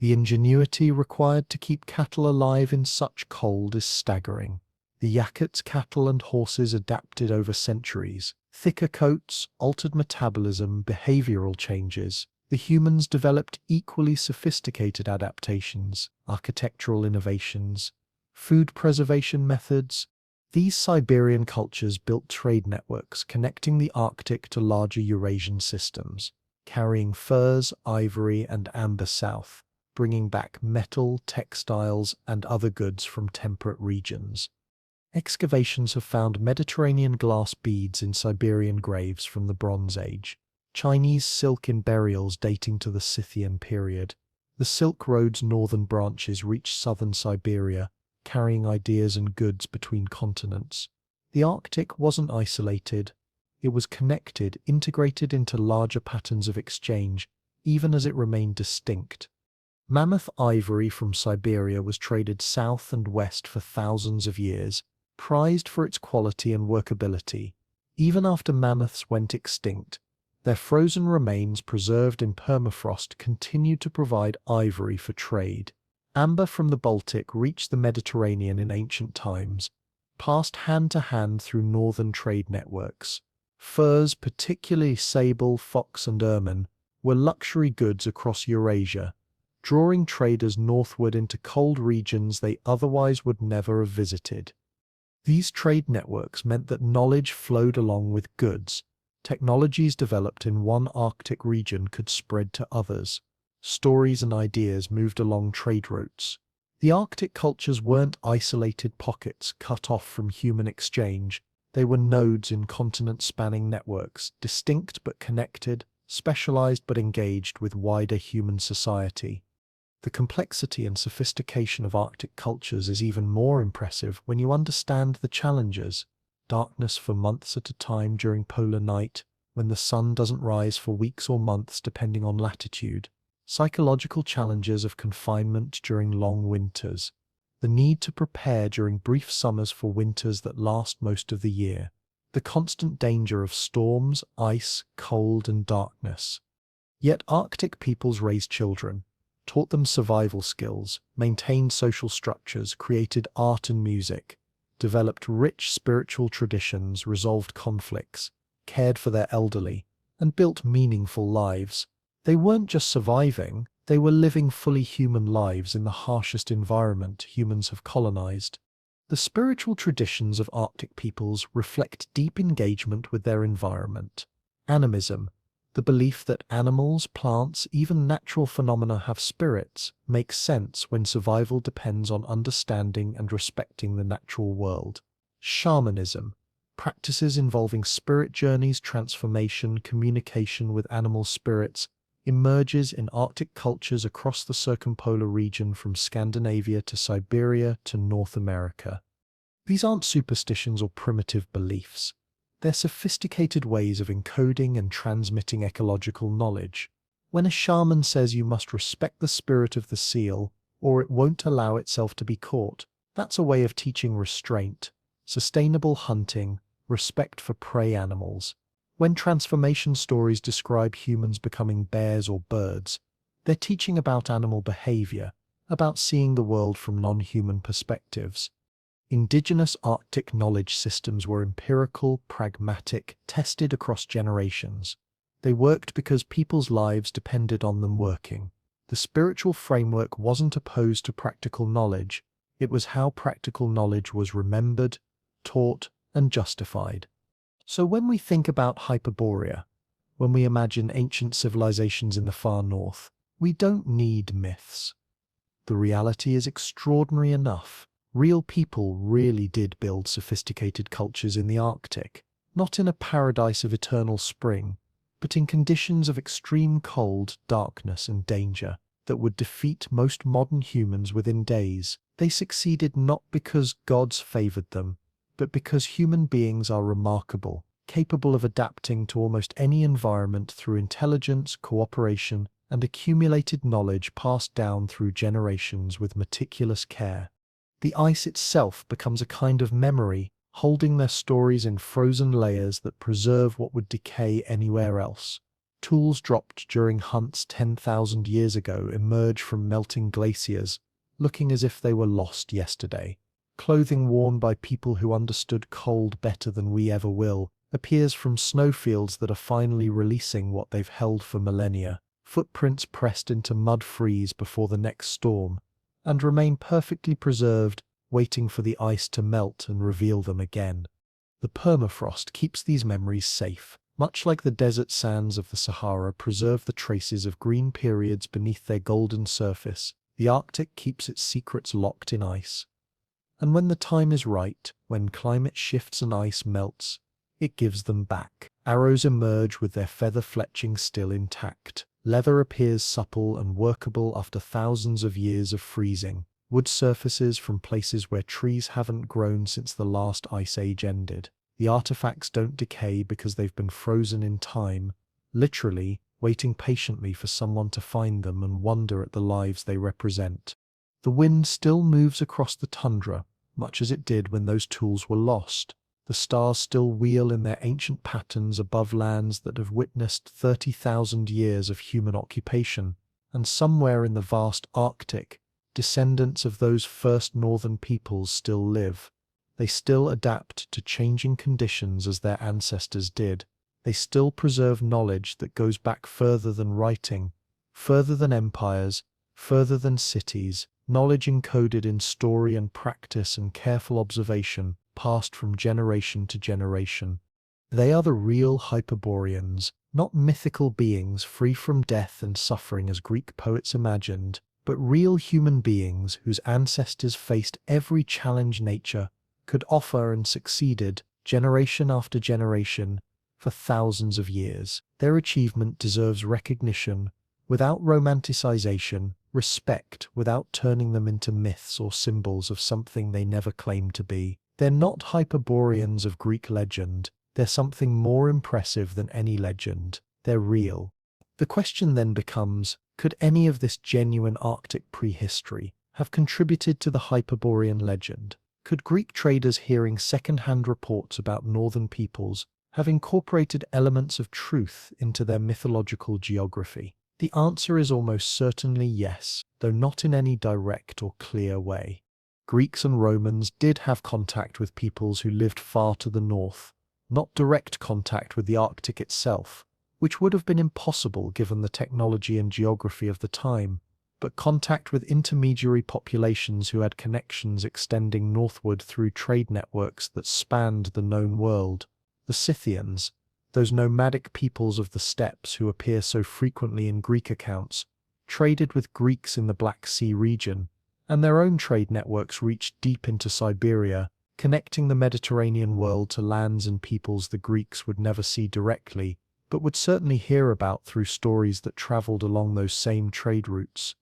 The ingenuity required to keep cattle alive in such cold is staggering. The Yakuts' cattle and horses adapted over centuries. Thicker coats, altered metabolism, behavioral changes. The humans developed equally sophisticated adaptations, architectural innovations, food preservation methods. These Siberian cultures built trade networks connecting the Arctic to larger Eurasian systems, carrying furs, ivory, and amber south, bringing back metal, textiles, and other goods from temperate regions. Excavations have found Mediterranean glass beads in Siberian graves from the Bronze Age, Chinese silk in burials dating to the Scythian period. The Silk Road's northern branches reached southern Siberia, carrying ideas and goods between continents. The Arctic wasn't isolated. It was connected, integrated into larger patterns of exchange, even as it remained distinct. Mammoth ivory from Siberia was traded south and west for thousands of years, prized for its quality and workability. Even after mammoths went extinct, their frozen remains preserved in permafrost continued to provide ivory for trade. Amber from the Baltic reached the Mediterranean in ancient times, passed hand to hand through northern trade networks. Furs, particularly sable, fox, and ermine, were luxury goods across Eurasia. drawing traders northward into cold regions they otherwise would never have visited. These trade networks meant that knowledge flowed along with goods. Technologies developed in one Arctic region could spread to others. Stories and ideas moved along trade routes. The Arctic cultures weren't isolated pockets cut off from human exchange. They were nodes in continent-spanning networks, distinct but connected, specialized but engaged with wider human society. The complexity and sophistication of Arctic cultures is even more impressive when you understand the challenges. Darkness for months at a time during polar night, when the sun doesn't rise for weeks or months depending on latitude. Psychological challenges of confinement during long winters. The need to prepare during brief summers for winters that last most of the year. The constant danger of storms, ice, cold, and darkness. Yet Arctic peoples raised children, taught them survival skills, maintained social structures, created art and music, developed rich spiritual traditions, resolved conflicts, cared for their elderly, and built meaningful lives. They weren't just surviving, they were living fully human lives in the harshest environment humans have colonized. The spiritual traditions of Arctic peoples reflect deep engagement with their environment. Animism, the belief that animals, plants, even natural phenomena have spirits, makes sense when survival depends on understanding and respecting the natural world. Shamanism, practices involving spirit journeys, transformation, communication with animal spirits, emerges in Arctic cultures across the circumpolar region from Scandinavia to Siberia to North America. These aren't superstitions or primitive beliefs. They're sophisticated ways of encoding and transmitting ecological knowledge. When a shaman says you must respect the spirit of the seal, or it won't allow itself to be caught, that's a way of teaching restraint, sustainable hunting, respect for prey animals. When transformation stories describe humans becoming bears or birds, they're teaching about animal behavior, about seeing the world from non-human perspectives. Indigenous Arctic knowledge systems were empirical, pragmatic, tested across generations. They worked because people's lives depended on them working. The spiritual framework wasn't opposed to practical knowledge, it was how practical knowledge was remembered, taught, and justified. So when we think about Hyperborea, when we imagine ancient civilizations in the far north, we don't need myths. The reality is extraordinary enough. Real people really did build sophisticated cultures in the Arctic, not in a paradise of eternal spring, but in conditions of extreme cold, darkness, and danger that would defeat most modern humans within days. They succeeded not because gods favored them, but because human beings are remarkable, capable of adapting to almost any environment through intelligence, cooperation, and accumulated knowledge passed down through generations with meticulous care. The ice itself becomes a kind of memory, holding their stories in frozen layers that preserve what would decay anywhere else. Tools dropped during hunts 10,000 years ago emerge from melting glaciers, looking as if they were lost yesterday. Clothing worn by people who understood cold better than we ever will appears from snowfields that are finally releasing what they've held for millennia. Footprints pressed into mud freeze before the next storm, and remain perfectly preserved, waiting for the ice to melt and reveal them again. The permafrost keeps these memories safe, much like the desert sands of the Sahara preserve the traces of green periods beneath their golden surface. The Arctic keeps its secrets locked in ice. And when the time is right, when climate shifts and ice melts, it gives them back. Arrows emerge with their feather fletching still intact. Leather appears supple and workable after thousands of years of freezing. Wood surfaces from places where trees haven't grown since the last ice age ended. The artifacts don't decay because they've been frozen in time, literally waiting patiently for someone to find them and wonder at the lives they represent. The wind still moves across the tundra, much as it did when those tools were lost. The stars still wheel in their ancient patterns above lands that have witnessed 30,000 years of human occupation, and somewhere in the vast Arctic, descendants of those first northern peoples still live. They still adapt to changing conditions as their ancestors did. They still preserve knowledge that goes back further than writing, further than empires, Further than cities, knowledge encoded in story and practice and careful observation passed from generation to generation. They are the real Hyperboreans, not mythical beings free from death and suffering as Greek poets imagined, but real human beings whose ancestors faced every challenge nature could offer and succeeded, generation after generation, for thousands of years. Their achievement deserves recognition, without romanticization, respect without turning them into myths or symbols of something they never claimed to be. They're not Hyperboreans of Greek legend. They're something more impressive than any legend. They're real. The question then becomes, could any of this genuine Arctic prehistory have contributed to the Hyperborean legend? Could Greek traders hearing second-hand reports about northern peoples have incorporated elements of truth into their mythological geography? The answer is almost certainly yes, though not in any direct or clear way. Greeks and Romans did have contact with peoples who lived far to the north, not direct contact with the Arctic itself, which would have been impossible given the technology and geography of the time, but contact with intermediary populations who had connections extending northward through trade networks that spanned the known world. The Scythians, those nomadic peoples of the steppes who appear so frequently in Greek accounts, traded with Greeks in the Black Sea region, and their own trade networks reached deep into Siberia, connecting the Mediterranean world to lands and peoples the Greeks would never see directly, but would certainly hear about through stories that traveled along those same trade routes.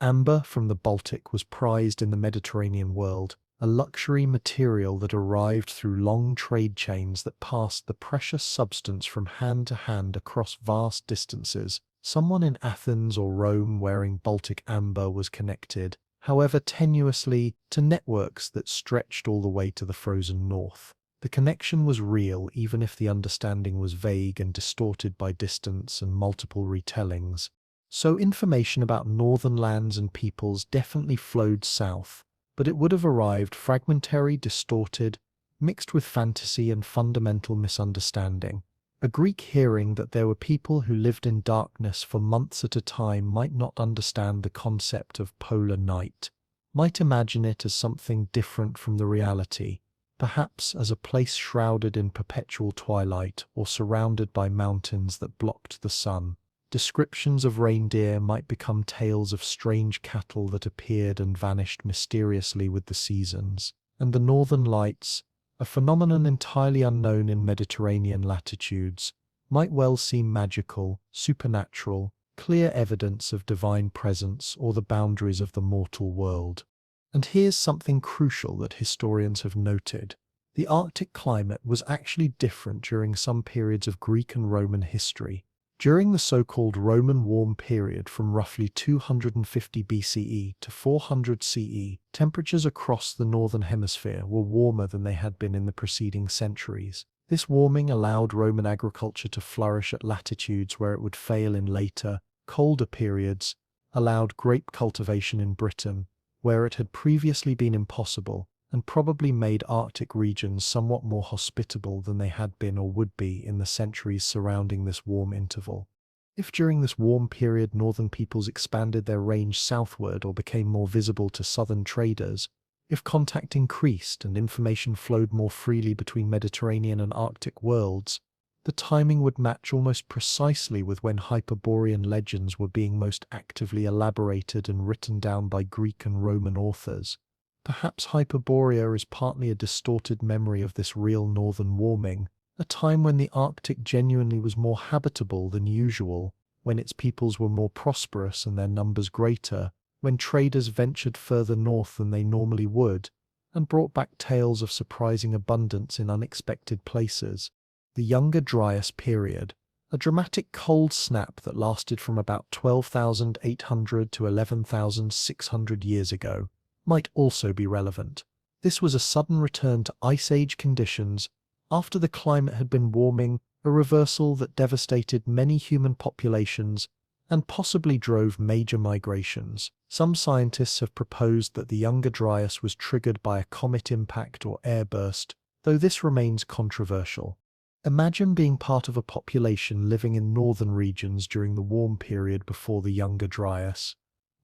Amber from the Baltic was prized in the Mediterranean world, a luxury material that arrived through long trade chains that passed the precious substance from hand to hand across vast distances. Someone in Athens or Rome wearing Baltic amber was connected, however tenuously, to networks that stretched all the way to the frozen north. The connection was real even if the understanding was vague and distorted by distance and multiple retellings. So information about northern lands and peoples definitely flowed south, but it would have arrived fragmentary, distorted, mixed with fantasy and fundamental misunderstanding. A Greek hearing that there were people who lived in darkness for months at a time might not understand the concept of polar night, might imagine it as something different from the reality, perhaps as a place shrouded in perpetual twilight or surrounded by mountains that blocked the sun. Descriptions of reindeer might become tales of strange cattle that appeared and vanished mysteriously with the seasons. And the northern lights, a phenomenon entirely unknown in Mediterranean latitudes, might well seem magical, supernatural, clear evidence of divine presence or the boundaries of the mortal world. And here's something crucial that historians have noted. The Arctic climate was actually different during some periods of Greek and Roman history. During the so-called Roman warm period from roughly 250 BCE to 400 CE, temperatures across the northern hemisphere were warmer than they had been in the preceding centuries. This warming allowed Roman agriculture to flourish at latitudes where it would fail in later, colder periods, allowed grape cultivation in Britain, where it had previously been impossible, and probably made Arctic regions somewhat more hospitable than they had been or would be in the centuries surrounding this warm interval. If during this warm period northern peoples expanded their range southward or became more visible to southern traders, if contact increased and information flowed more freely between Mediterranean and Arctic worlds, the timing would match almost precisely with when Hyperborean legends were being most actively elaborated and written down by Greek and Roman authors. Perhaps Hyperborea is partly a distorted memory of this real northern warming, a time when the Arctic genuinely was more habitable than usual, when its peoples were more prosperous and their numbers greater, when traders ventured further north than they normally would, and brought back tales of surprising abundance in unexpected places. The Younger Dryas period, a dramatic cold snap that lasted from about 12,800 to 11,600 years ago, might also be relevant. This was a sudden return to Ice Age conditions after the climate had been warming, a reversal that devastated many human populations and possibly drove major migrations. Some scientists have proposed that the Younger Dryas was triggered by a comet impact or airburst, though this remains controversial. Imagine being part of a population living in northern regions during the warm period before the Younger Dryas.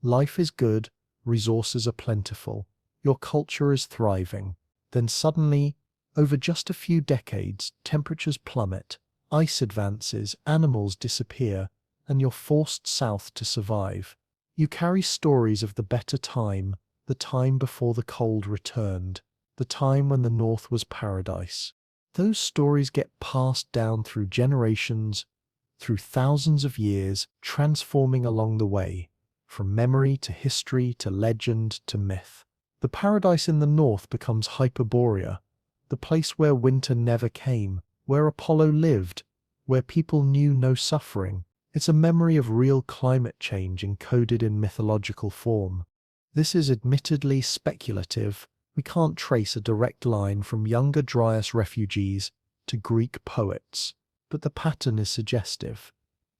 Life is good, resources are plentiful, your culture is thriving. Then suddenly, over just a few decades, temperatures plummet, ice advances, animals disappear, and you're forced south to survive. You carry stories of the better time, the time before the cold returned, the time when the north was paradise. Those stories get passed down through generations, through thousands of years, transforming along the way, from memory to history to legend to myth. The paradise in the north becomes Hyperborea, the place where winter never came, where Apollo lived, where people knew no suffering. It's a memory of real climate change encoded in mythological form. This is admittedly speculative. We can't trace a direct line from Younger Dryas refugees to Greek poets, but the pattern is suggestive.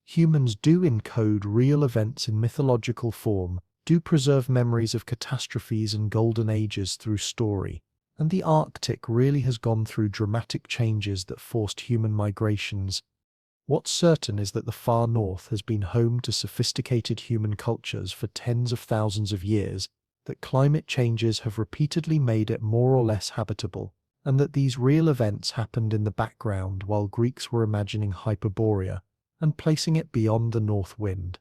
Humans do encode real events in mythological form, do preserve memories of catastrophes and golden ages through story. And the Arctic really has gone through dramatic changes that forced human migrations. What's certain is that the far north has been home to sophisticated human cultures for tens of thousands of years, that climate changes have repeatedly made it more or less habitable, and that these real events happened in the background while Greeks were imagining Hyperborea and placing it beyond the north wind.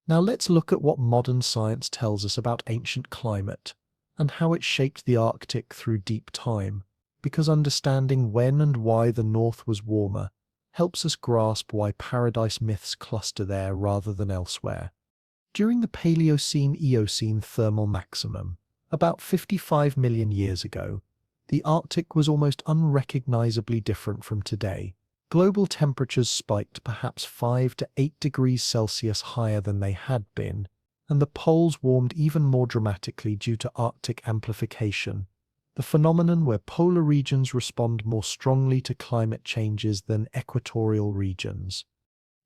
Now let's look at what modern science tells us about ancient climate and how it shaped the Arctic through deep time, because understanding when and why the north was warmer helps us grasp why paradise myths cluster there rather than elsewhere. During the Paleocene-Eocene thermal maximum, about 55 million years ago, the Arctic was almost unrecognizably different from today. Global temperatures spiked perhaps 5 to 8 degrees Celsius higher than they had been, and the poles warmed even more dramatically due to Arctic amplification, the phenomenon where polar regions respond more strongly to climate changes than equatorial regions.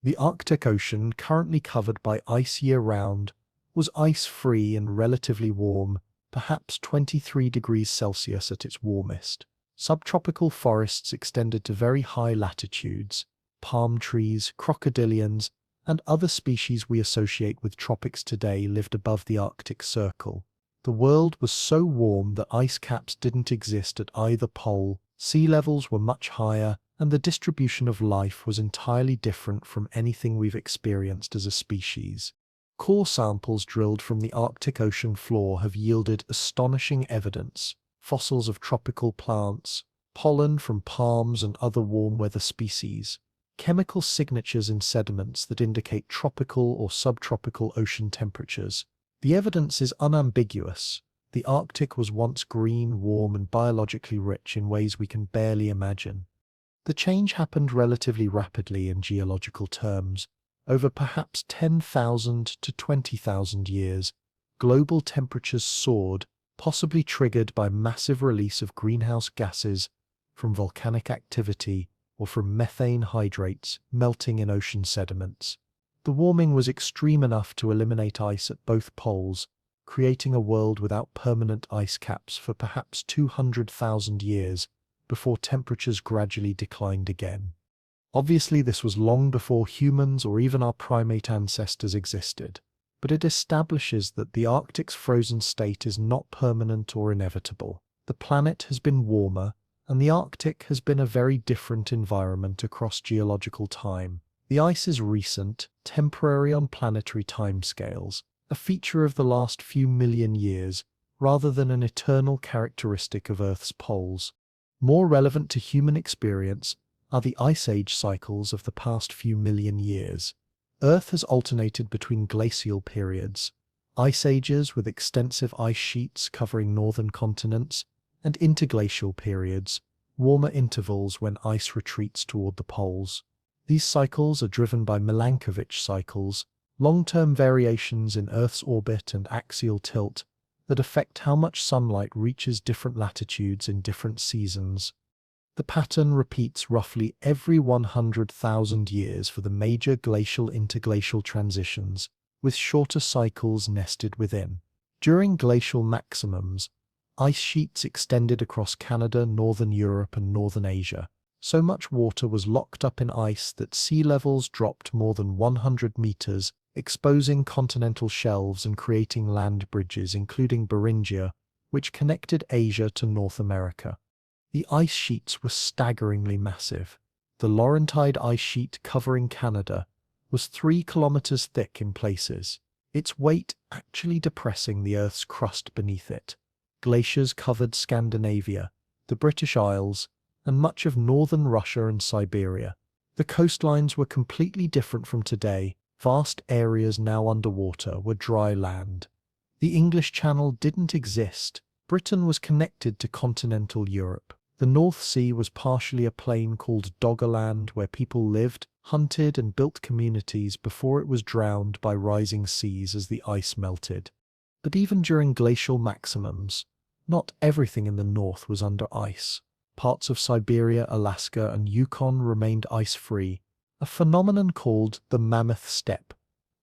The Arctic Ocean, currently covered by ice year-round, was ice-free and relatively warm, perhaps 23 degrees Celsius at its warmest. Subtropical forests extended to very high latitudes. Palm trees, crocodilians, and other species we associate with tropics today lived above the Arctic Circle. The world was so warm that ice caps didn't exist at either pole, sea levels were much higher, and the distribution of life was entirely different from anything we've experienced as a species. Core samples drilled from the Arctic Ocean floor have yielded astonishing evidence: fossils of tropical plants, pollen from palms and other warm weather species, chemical signatures in sediments that indicate tropical or subtropical ocean temperatures. The evidence is unambiguous. The Arctic was once green, warm, and biologically rich in ways we can barely imagine. The change happened relatively rapidly in geological terms. Over perhaps 10,000 to 20,000 years, global temperatures soared, possibly triggered by massive release of greenhouse gases from volcanic activity or from methane hydrates melting in ocean sediments. The warming was extreme enough to eliminate ice at both poles, creating a world without permanent ice caps for perhaps 200,000 years before temperatures gradually declined again. Obviously, this was long before humans or even our primate ancestors existed, but it establishes that the Arctic's frozen state is not permanent or inevitable. The planet has been warmer, and the Arctic has been a very different environment across geological time. The ice is recent, temporary on planetary timescales, a feature of the last few million years, rather than an eternal characteristic of Earth's poles. More relevant to human experience are the ice age cycles of the past few million years. Earth has alternated between glacial periods, ice ages with extensive ice sheets covering northern continents, and interglacial periods, warmer intervals when ice retreats toward the poles. These cycles are driven by Milankovitch cycles, long-term variations in Earth's orbit and axial tilt that affect how much sunlight reaches different latitudes in different seasons. The pattern repeats roughly every 100,000 years for the major glacial-interglacial transitions, with shorter cycles nested within. During glacial maximums, ice sheets extended across Canada, northern Europe, and northern Asia. So much water was locked up in ice that sea levels dropped more than 100 meters, exposing continental shelves and creating land bridges, including Beringia, which connected Asia to North America. The ice sheets were staggeringly massive. The Laurentide ice sheet covering Canada was 3 kilometers thick in places, its weight actually depressing the Earth's crust beneath it. Glaciers covered Scandinavia, the British Isles, and much of northern Russia and Siberia. The coastlines were completely different from today. Vast areas now underwater were dry land. The English Channel didn't exist. Britain was connected to continental Europe. The North Sea was partially a plain called Doggerland where people lived, hunted and built communities before it was drowned by rising seas as the ice melted. But even during glacial maximums, not everything in the north was under ice. Parts of Siberia, Alaska, and Yukon remained ice-free, a phenomenon called the Mammoth Steppe.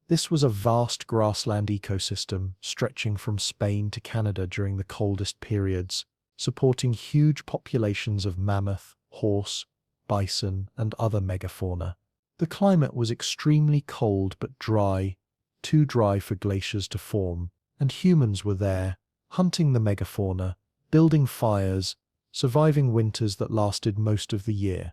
This was a vast grassland ecosystem stretching from Spain to Canada during the coldest periods, supporting huge populations of mammoth, horse, bison, and other megafauna. The climate was extremely cold but dry, too dry for glaciers to form, and humans were there, hunting the megafauna, building fires, surviving winters that lasted most of the year.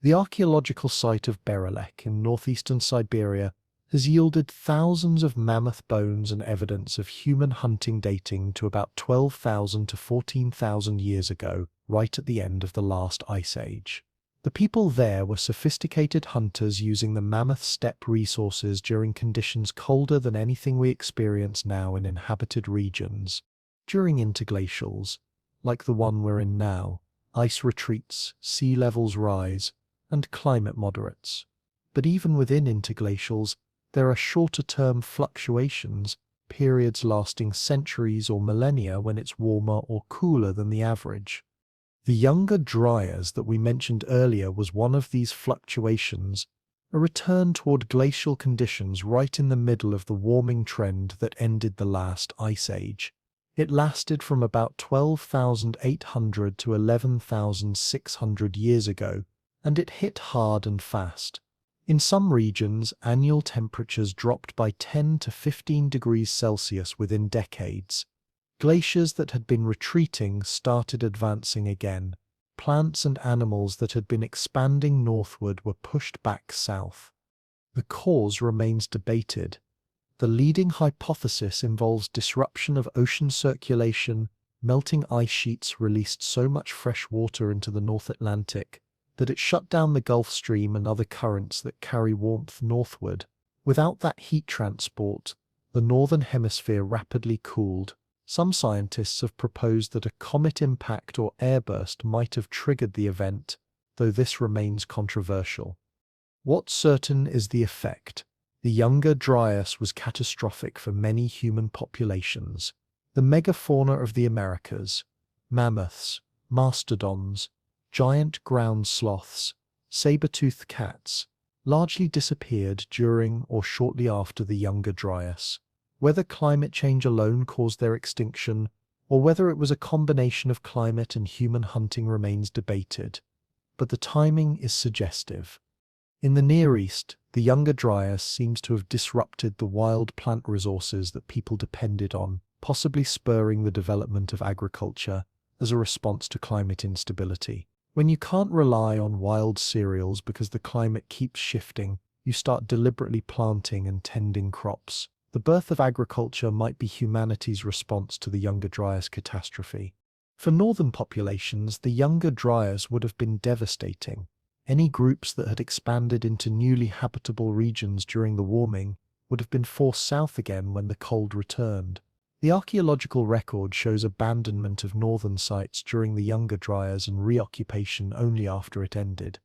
The archaeological site of Berelek in northeastern Siberia has yielded thousands of mammoth bones and evidence of human hunting dating to about 12,000 to 14,000 years ago, right at the end of the last ice age. The people there were sophisticated hunters using the Mammoth Steppe resources during conditions colder than anything we experience now in inhabited regions. During interglacials, like the one we're in now, ice retreats, sea levels rise, and climate moderates. But even within interglacials, there are shorter-term fluctuations, periods lasting centuries or millennia when it's warmer or cooler than the average. The Younger Dryas that we mentioned earlier was one of these fluctuations, a return toward glacial conditions right in the middle of the warming trend that ended the last ice age. It lasted from about 12,800 to 11,600 years ago, and it hit hard and fast. In some regions, annual temperatures dropped by 10 to 15 degrees Celsius within decades. Glaciers that had been retreating started advancing again. Plants and animals that had been expanding northward were pushed back south. The cause remains debated. The leading hypothesis involves disruption of ocean circulation. Melting ice sheets released so much fresh water into the North Atlantic that it shut down the Gulf Stream and other currents that carry warmth northward. Without that heat transport, the northern hemisphere rapidly cooled. Some scientists have proposed that a comet impact or airburst might have triggered the event, though this remains controversial. What's certain is the effect. The Younger Dryas was catastrophic for many human populations. The megafauna of the Americas, mammoths, mastodons, giant ground sloths, saber-toothed cats, largely disappeared during or shortly after the Younger Dryas. Whether climate change alone caused their extinction, or whether it was a combination of climate and human hunting remains debated, but the timing is suggestive. In the Near East, the Younger Dryas seems to have disrupted the wild plant resources that people depended on, possibly spurring the development of agriculture as a response to climate instability. When you can't rely on wild cereals because the climate keeps shifting, you start deliberately planting and tending crops. The birth of agriculture might be humanity's response to the Younger Dryas catastrophe. For northern populations, the Younger Dryas would have been devastating. Any groups that had expanded into newly habitable regions during the warming would have been forced south again when the cold returned. The archaeological record shows abandonment of northern sites during the Younger Dryas and reoccupation only after it ended.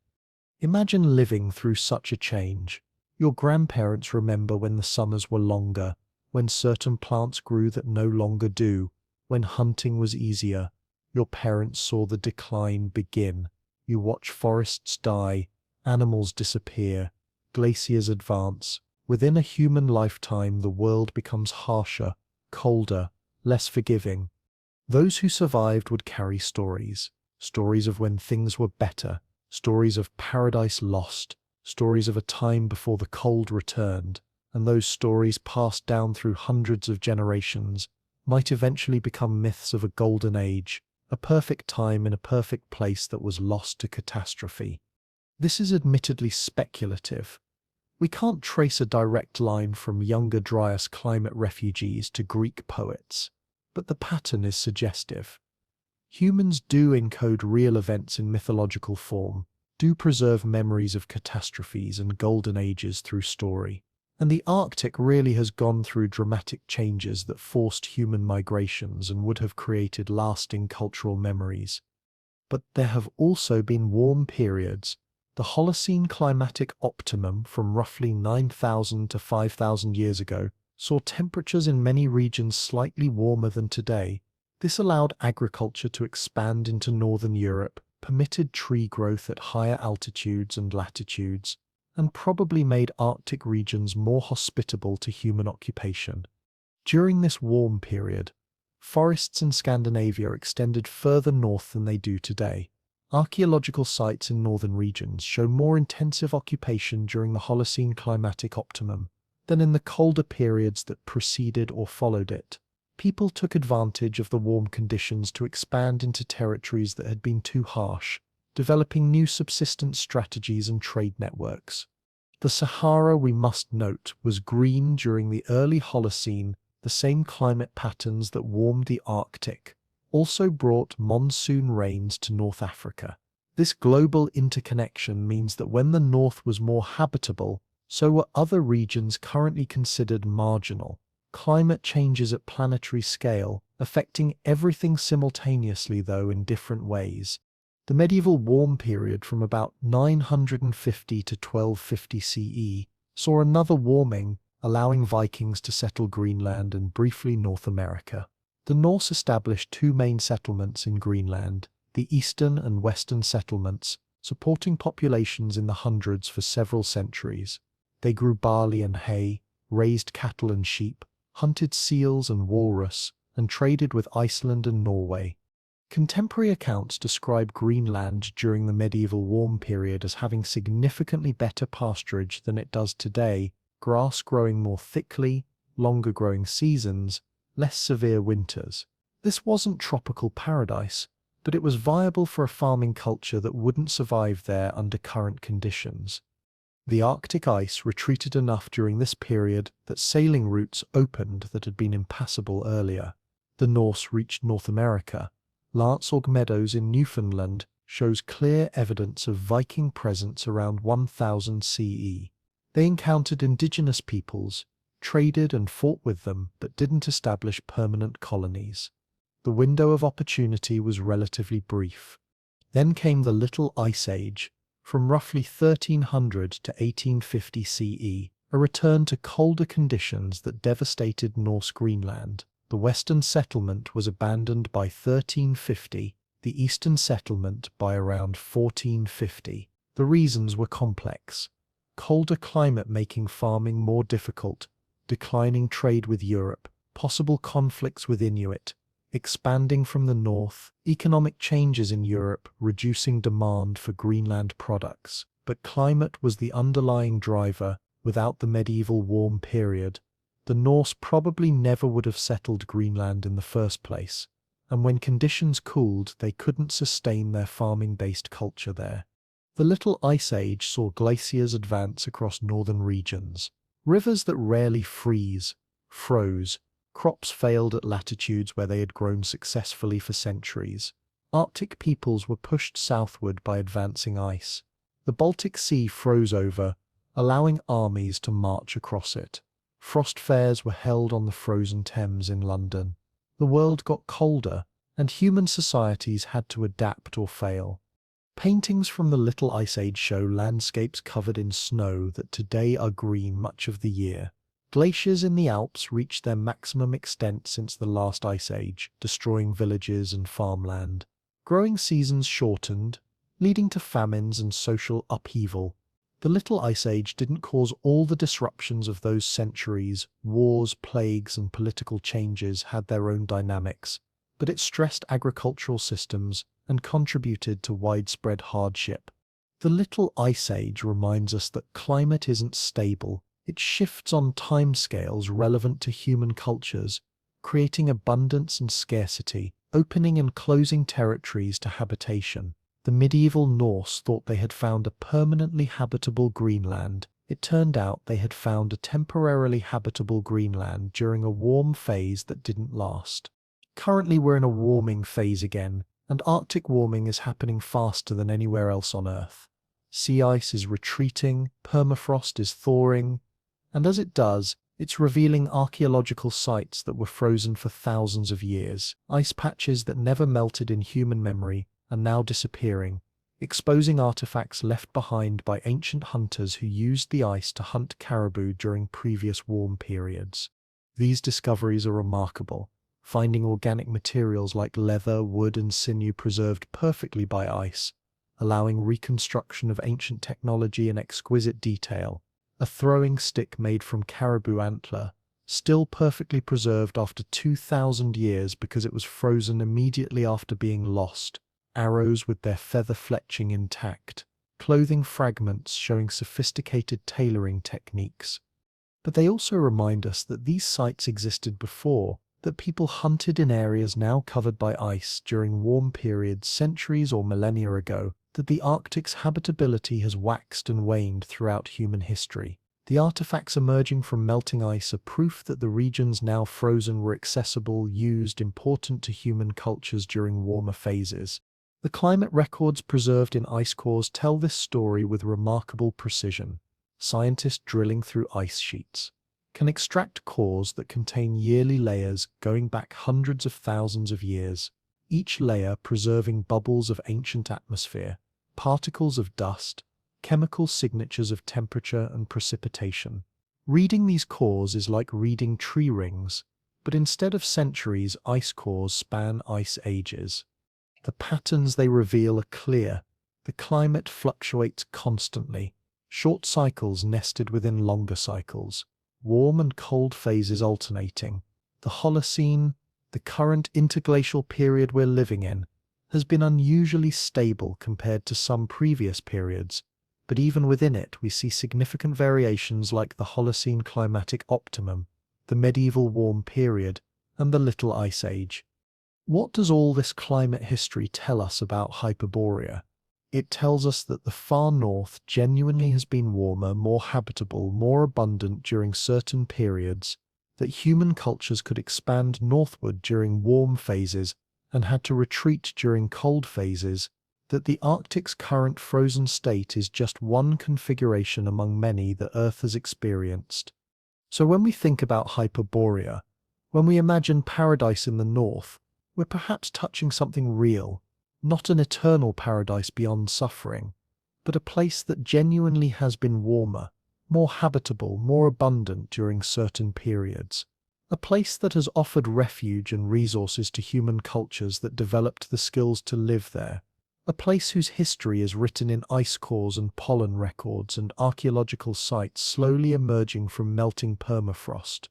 Imagine living through such a change. Your grandparents remember when the summers were longer, when certain plants grew that no longer do, when hunting was easier. Your parents saw the decline begin. You watch forests die, animals disappear, glaciers advance. Within a human lifetime, the world becomes harsher, colder, less forgiving. Those who survived would carry stories. Stories of when things were better, stories of paradise lost, stories of a time before the cold returned, and those stories passed down through hundreds of generations might eventually become myths of a golden age, a perfect time in a perfect place that was lost to catastrophe. This is admittedly speculative. We can't trace a direct line from Younger Dryas climate refugees to Greek poets, but the pattern is suggestive. Humans do encode real events in mythological form, do preserve memories of catastrophes and golden ages through story. And the Arctic really has gone through dramatic changes that forced human migrations and would have created lasting cultural memories. But there have also been warm periods. The Holocene climatic optimum from roughly 9,000 to 5,000 years ago saw temperatures in many regions slightly warmer than today. This allowed agriculture to expand into northern Europe, permitted tree growth at higher altitudes and latitudes, and probably made Arctic regions more hospitable to human occupation. During this warm period, forests in Scandinavia extended further north than they do today. Archaeological sites in northern regions show more intensive occupation during the Holocene climatic optimum than in the colder periods that preceded or followed it. People took advantage of the warm conditions to expand into territories that had been too harsh, developing new subsistence strategies and trade networks. The Sahara, we must note, was green during the early Holocene. The same climate patterns that warmed the Arctic also brought monsoon rains to North Africa. This global interconnection means that when the North was more habitable, so were other regions currently considered marginal. Climate changes at planetary scale, affecting everything simultaneously though in different ways. The medieval warm period from about 950 to 1250 CE saw another warming, allowing Vikings to settle Greenland and briefly North America. The Norse established two main settlements in Greenland, the eastern and western settlements, supporting populations in the hundreds for several centuries. They grew barley and hay, raised cattle and sheep, hunted seals and walrus, and traded with Iceland and Norway. Contemporary accounts describe Greenland during the medieval warm period as having significantly better pasturage than it does today, grass growing more thickly, longer growing seasons, less severe winters. This wasn't tropical paradise, but it was viable for a farming culture that wouldn't survive there under current conditions. The Arctic ice retreated enough during this period that sailing routes opened that had been impassable earlier. The Norse reached North America. Lansorg Meadows in Newfoundland shows clear evidence of Viking presence around 1000 CE. They encountered indigenous peoples, traded and fought with them, but didn't establish permanent colonies. The window of opportunity was relatively brief. Then came the Little Ice Age, from roughly 1300 to 1850 CE, a return to colder conditions that devastated Norse Greenland. The western settlement was abandoned by 1350, the eastern settlement by around 1450. The reasons were complex. Colder climate making farming more difficult, declining trade with Europe, possible conflicts with Inuit, expanding from the north, economic changes in Europe reducing demand for Greenland products. But climate was the underlying driver. Without the medieval warm period, the Norse probably never would have settled Greenland in the first place, and when conditions cooled, they couldn't sustain their farming-based culture there. The Little Ice Age saw glaciers advance across northern regions. Rivers that rarely froze. Crops failed at latitudes where they had grown successfully for centuries. Arctic peoples were pushed southward by advancing ice. The Baltic Sea froze over, allowing armies to march across it. Frost fairs were held on the frozen Thames in London. The world got colder, and human societies had to adapt or fail. Paintings from the Little Ice Age show landscapes covered in snow that today are green much of the year. Glaciers in the Alps reached their maximum extent since the last ice age, destroying villages and farmland. Growing seasons shortened, leading to famines and social upheaval. The Little Ice Age didn't cause all the disruptions of those centuries. Wars, plagues, and political changes had their own dynamics, but it stressed agricultural systems and contributed to widespread hardship. The Little Ice Age reminds us that climate isn't stable, It shifts on timescales relevant to human cultures, creating abundance and scarcity, opening and closing territories to habitation. The medieval Norse thought they had found a permanently habitable Greenland. It turned out they had found a temporarily habitable Greenland during a warm phase that didn't last. Currently we're in a warming phase again, and Arctic warming is happening faster than anywhere else on Earth. Sea ice is retreating, permafrost is thawing, and as it does, it's revealing archaeological sites that were frozen for thousands of years. Ice patches that never melted in human memory are now disappearing, exposing artifacts left behind by ancient hunters who used the ice to hunt caribou during previous warm periods. These discoveries are remarkable, finding organic materials like leather, wood, and sinew preserved perfectly by ice, allowing reconstruction of ancient technology in exquisite detail. A throwing stick made from caribou antler, still perfectly preserved after 2,000 years because it was frozen immediately after being lost. Arrows with their feather fletching intact. Clothing fragments showing sophisticated tailoring techniques. But they also remind us that these sites existed before, that people hunted in areas now covered by ice during warm periods centuries or millennia ago, that the Arctic's habitability has waxed and waned throughout human history. The artifacts emerging from melting ice are proof that the regions now frozen were accessible, used, important to human cultures during warmer phases. The climate records preserved in ice cores tell this story with remarkable precision. Scientists drilling through ice sheets can extract cores that contain yearly layers going back hundreds of thousands of years, each layer preserving bubbles of ancient atmosphere, particles of dust, chemical signatures of temperature and precipitation. Reading these cores is like reading tree rings, but instead of centuries, ice cores span ice ages. The patterns they reveal are clear. The climate fluctuates constantly, short cycles nested within longer cycles, warm and cold phases alternating. The Holocene, the current interglacial period we're living in, has been unusually stable compared to some previous periods, but even within it we see significant variations like the Holocene climatic optimum, the medieval warm period, and the Little Ice Age. What does all this climate history tell us about Hyperborea? It tells us that the far north genuinely has been warmer, more habitable, more abundant during certain periods, that human cultures could expand northward during warm phases and had to retreat during cold phases, that the Arctic's current frozen state is just one configuration among many that Earth has experienced. So when we think about Hyperborea, when we imagine paradise in the north, we're perhaps touching something real, not an eternal paradise beyond suffering, but a place that genuinely has been warmer, more habitable, more abundant during certain periods. A place that has offered refuge and resources to human cultures that developed the skills to live there. A place whose history is written in ice cores and pollen records and archaeological sites slowly emerging from melting permafrost.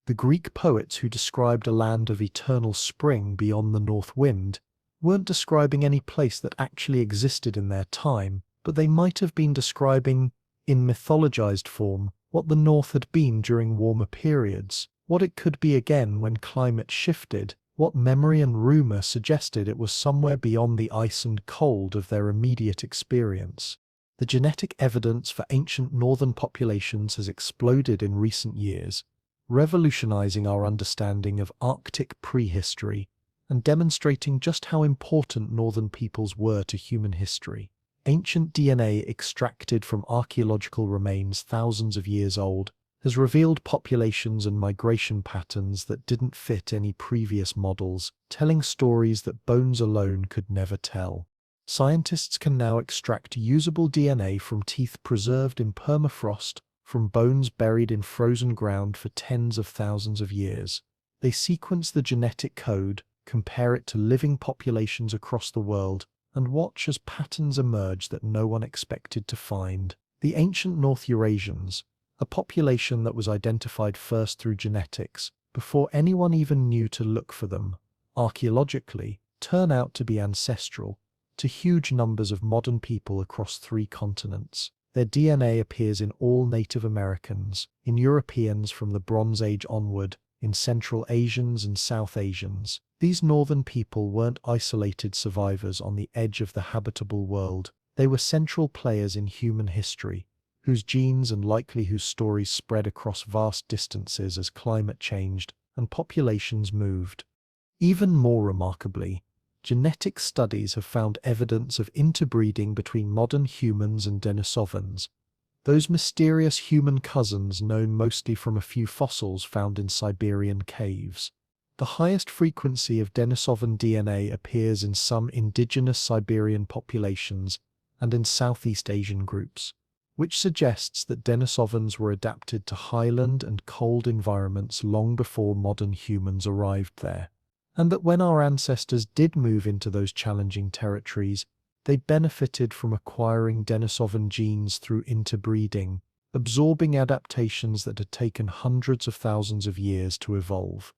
The Greek poets who described a land of eternal spring beyond the north wind weren't describing any place that actually existed in their time, but they might have been describing, in mythologized form, what the north had been during warmer periods, what it could be again when climate shifted, what memory and rumor suggested it was somewhere beyond the ice and cold of their immediate experience. The genetic evidence for ancient northern populations has exploded in recent years, revolutionizing our understanding of Arctic prehistory and demonstrating just how important northern peoples were to human history. Ancient DNA extracted from archaeological remains thousands of years old has revealed populations and migration patterns that didn't fit any previous models, telling stories that bones alone could never tell. Scientists can now extract usable DNA from teeth preserved in permafrost, from bones buried in frozen ground for tens of thousands of years. They sequence the genetic code, compare it to living populations across the world, and watch as patterns emerge that no one expected to find. The ancient North Eurasians, a population that was identified first through genetics, before anyone even knew to look for them, archaeologically, turn out to be ancestral to huge numbers of modern people across 3 continents. Their DNA appears in all Native Americans, in Europeans from the Bronze Age onward, in Central Asians and South Asians. These northern people weren't isolated survivors on the edge of the habitable world. They were central players in human history, whose genes and likely whose stories spread across vast distances as climate changed and populations moved. Even more remarkably, genetic studies have found evidence of interbreeding between modern humans and Denisovans, those mysterious human cousins known mostly from a few fossils found in Siberian caves. The highest frequency of Denisovan DNA appears in some indigenous Siberian populations and in Southeast Asian groups, which suggests that Denisovans were adapted to highland and cold environments long before modern humans arrived there, and that when our ancestors did move into those challenging territories, they benefited from acquiring Denisovan genes through interbreeding, absorbing adaptations that had taken hundreds of thousands of years to evolve.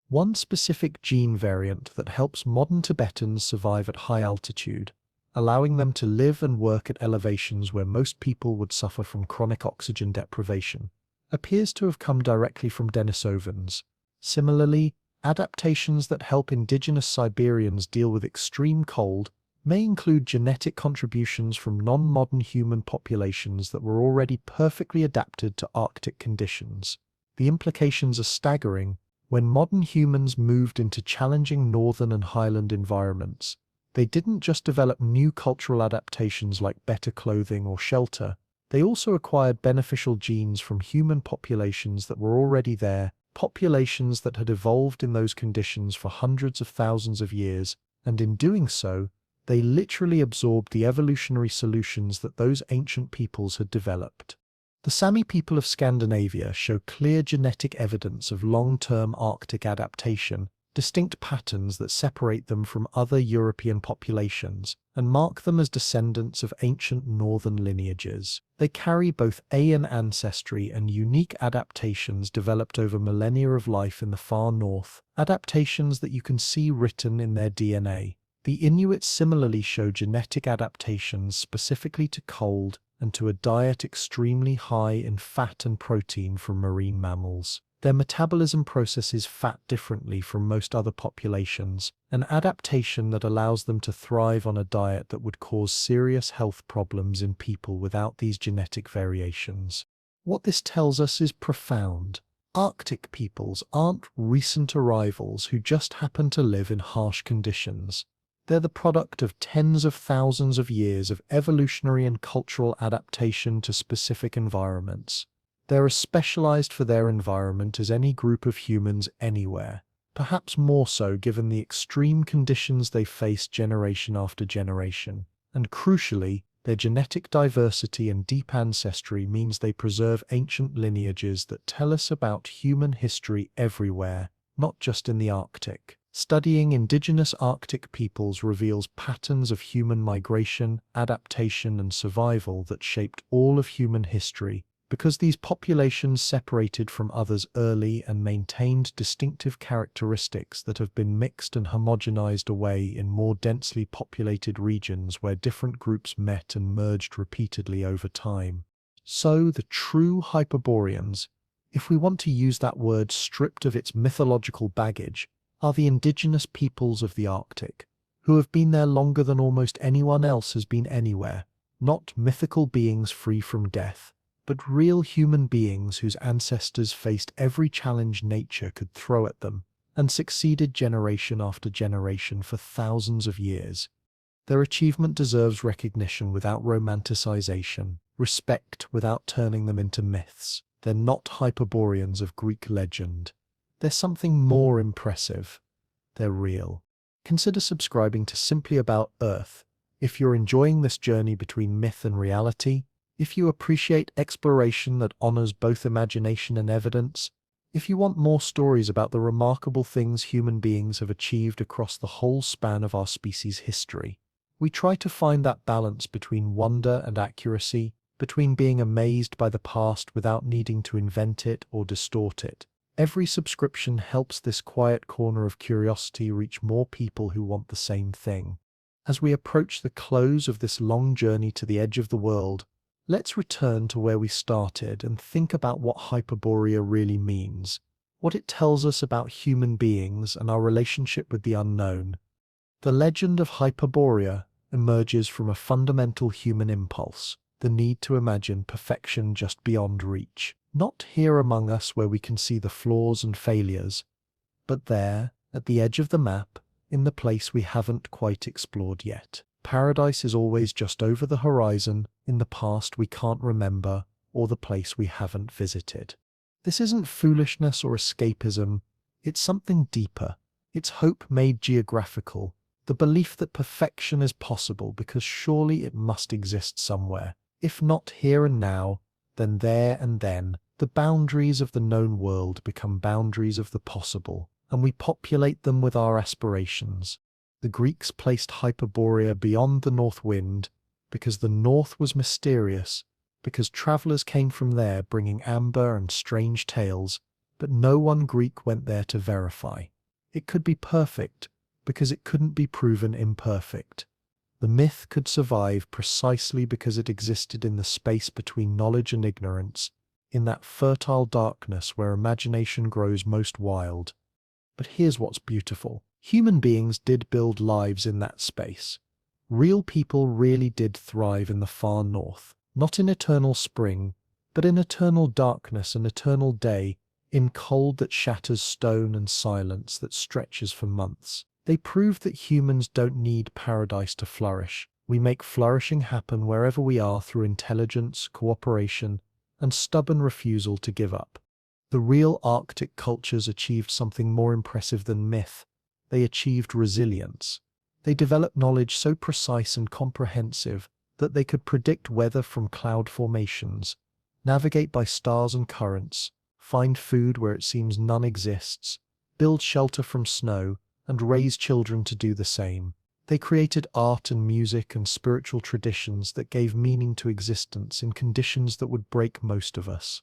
One specific gene variant that helps modern Tibetans survive at high altitude, allowing them to live and work at elevations where most people would suffer from chronic oxygen deprivation, appears to have come directly from Denisovans. Similarly, adaptations that help indigenous Siberians deal with extreme cold may include genetic contributions from non-modern human populations that were already perfectly adapted to Arctic conditions. The implications are staggering. When modern humans moved into challenging northern and highland environments, they didn't just develop new cultural adaptations like better clothing or shelter, they also acquired beneficial genes from human populations that were already there, populations that had evolved in those conditions for hundreds of thousands of years, and in doing so, they literally absorbed the evolutionary solutions that those ancient peoples had developed. The Sami people of Scandinavia show clear genetic evidence of long-term Arctic adaptation, distinct patterns that separate them from other European populations and mark them as descendants of ancient northern lineages. They carry both Aryan ancestry and unique adaptations developed over millennia of life in the far north, adaptations that you can see written in their DNA. The Inuits similarly show genetic adaptations specifically to cold and to a diet extremely high in fat and protein from marine mammals. Their metabolism processes fat differently from most other populations, an adaptation that allows them to thrive on a diet that would cause serious health problems in people without these genetic variations. What this tells us is profound. Arctic peoples aren't recent arrivals who just happen to live in harsh conditions. They're the product of tens of thousands of years of evolutionary and cultural adaptation to specific environments. They're as specialized for their environment as any group of humans anywhere, perhaps more so given the extreme conditions they face generation after generation. And crucially, their genetic diversity and deep ancestry means they preserve ancient lineages that tell us about human history everywhere, not just in the Arctic. Studying indigenous Arctic peoples reveals patterns of human migration, adaptation, and survival that shaped all of human history, because these populations separated from others early and maintained distinctive characteristics that have been mixed and homogenized away in more densely populated regions where different groups met and merged repeatedly over time. So, the true Hyperboreans, if we want to use that word stripped of its mythological baggage, are the indigenous peoples of the Arctic, who have been there longer than almost anyone else has been anywhere, not mythical beings free from death, but real human beings whose ancestors faced every challenge nature could throw at them, and succeeded generation after generation for thousands of years. Their achievement deserves recognition without romanticization, respect without turning them into myths. They're not Hyperboreans of Greek legend. They're something more impressive. They're real. Consider subscribing to Simply About Earth if you're enjoying this journey between myth and reality, if you appreciate exploration that honors both imagination and evidence, if you want more stories about the remarkable things human beings have achieved across the whole span of our species' history. We try to find that balance between wonder and accuracy, between being amazed by the past without needing to invent it or distort it. Every subscription helps this quiet corner of curiosity reach more people who want the same thing. As we approach the close of this long journey to the edge of the world, Let's return to where we started and think about what Hyperborea really means, what it tells us about human beings and our relationship with the unknown. The legend of Hyperborea emerges from a fundamental human impulse, the need to imagine perfection just beyond reach. Not here among us where we can see the flaws and failures, but there, at the edge of the map, in the place we haven't quite explored yet. Paradise is always just over the horizon, in the past we can't remember, or the place we haven't visited. This isn't foolishness or escapism, it's something deeper. It's hope made geographical, the belief that perfection is possible because surely it must exist somewhere. If not here and now, then there and then. The boundaries of the known world become boundaries of the possible, and we populate them with our aspirations. The Greeks placed Hyperborea beyond the north wind because the north was mysterious, because travelers came from there bringing amber and strange tales, but no one Greek went there to verify. It could be perfect because it couldn't be proven imperfect. The myth could survive precisely because it existed in the space between knowledge and ignorance, in that fertile darkness where imagination grows most wild. But here's what's beautiful. Human beings did build lives in that space. Real people really did thrive in the far north, not in eternal spring, but in eternal darkness and eternal day, in cold that shatters stone and silence that stretches for months. They proved that humans don't need paradise to flourish. We make flourishing happen wherever we are through intelligence, cooperation, and stubborn refusal to give up. The real Arctic cultures achieved something more impressive than myth. They achieved resilience. They developed knowledge so precise and comprehensive that they could predict weather from cloud formations, navigate by stars and currents, find food where it seems none exists, build shelter from snow, and raise children to do the same. They created art and music and spiritual traditions that gave meaning to existence in conditions that would break most of us.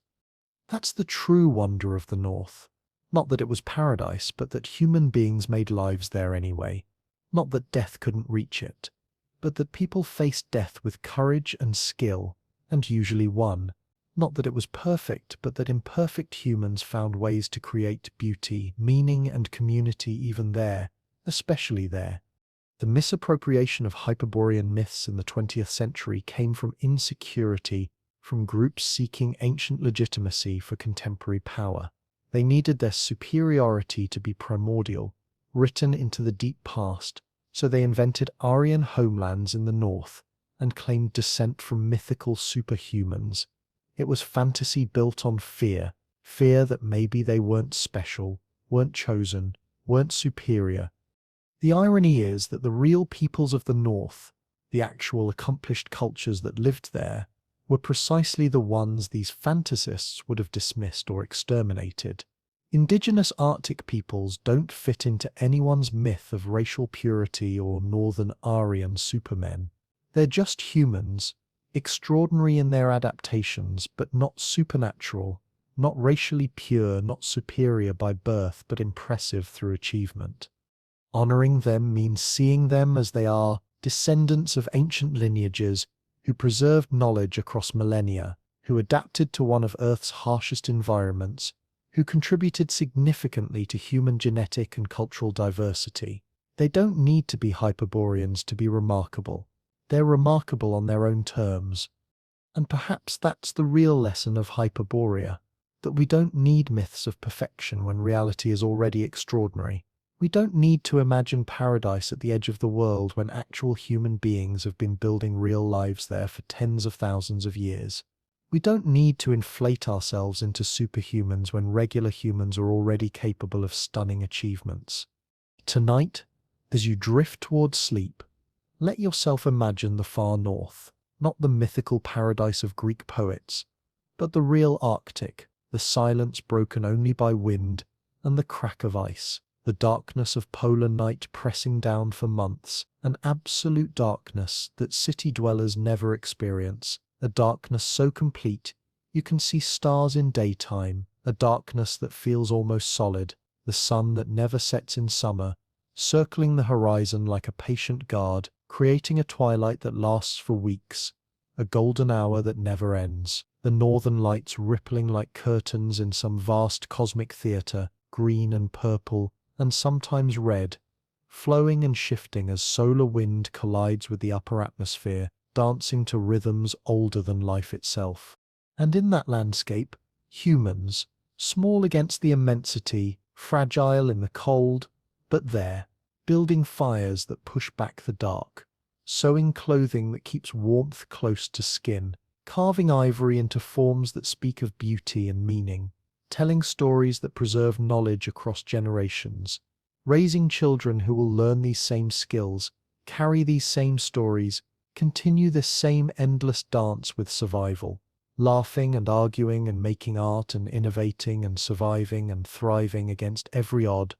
That's the true wonder of the North. Not that it was paradise, but that human beings made lives there anyway. Not that death couldn't reach it, but that people faced death with courage and skill, and usually won. Not that it was perfect, but that imperfect humans found ways to create beauty, meaning, and community even there, especially there. The misappropriation of Hyperborean myths in the 20th century came from insecurity, from groups seeking ancient legitimacy for contemporary power. They needed their superiority to be primordial, written into the deep past, so they invented Aryan homelands in the north and claimed descent from mythical superhumans. It was fantasy built on fear, fear that maybe they weren't special, weren't chosen, weren't superior. The irony is that the real peoples of the North, the actual accomplished cultures that lived there, were precisely the ones these fantasists would have dismissed or exterminated. Indigenous Arctic peoples don't fit into anyone's myth of racial purity or northern Aryan supermen. They're just humans, extraordinary in their adaptations, but not supernatural, not racially pure, not superior by birth, but impressive through achievement. Honoring them means seeing them as they are, descendants of ancient lineages who preserved knowledge across millennia, who adapted to one of Earth's harshest environments, who contributed significantly to human genetic and cultural diversity. They don't need to be Hyperboreans to be remarkable. They're remarkable on their own terms. And perhaps that's the real lesson of Hyperborea, that we don't need myths of perfection when reality is already extraordinary. We don't need to imagine paradise at the edge of the world when actual human beings have been building real lives there for tens of thousands of years. We don't need to inflate ourselves into superhumans when regular humans are already capable of stunning achievements. Tonight, as you drift towards sleep, let yourself imagine the far north, not the mythical paradise of Greek poets, but the real Arctic, the silence broken only by wind and the crack of ice. The darkness of polar night pressing down for months, an absolute darkness that city dwellers never experience, a darkness so complete you can see stars in daytime, a darkness that feels almost solid, the sun that never sets in summer, circling the horizon like a patient guard, creating a twilight that lasts for weeks, a golden hour that never ends. The northern lights rippling like curtains in some vast cosmic theatre, green and purple, and sometimes red, flowing and shifting as solar wind collides with the upper atmosphere, dancing to rhythms older than life itself. And in that landscape, humans, small against the immensity, fragile in the cold, but there, building fires that push back the dark, sewing clothing that keeps warmth close to skin, carving ivory into forms that speak of beauty and meaning, telling stories that preserve knowledge across generations, raising children who will learn these same skills, carry these same stories, continue this same endless dance with survival, laughing and arguing and making art and innovating and surviving and thriving against every odd.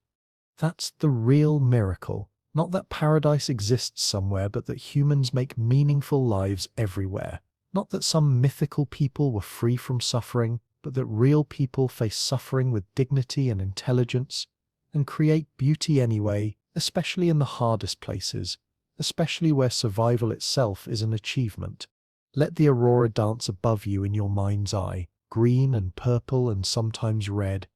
That's the real miracle. Not that paradise exists somewhere, but that humans make meaningful lives everywhere. Not that some mythical people were free from suffering, but that real people face suffering with dignity and intelligence, and create beauty anyway, especially in the hardest places, especially where survival itself is an achievement. Let the aurora dance above you in your mind's eye, green and purple and sometimes red,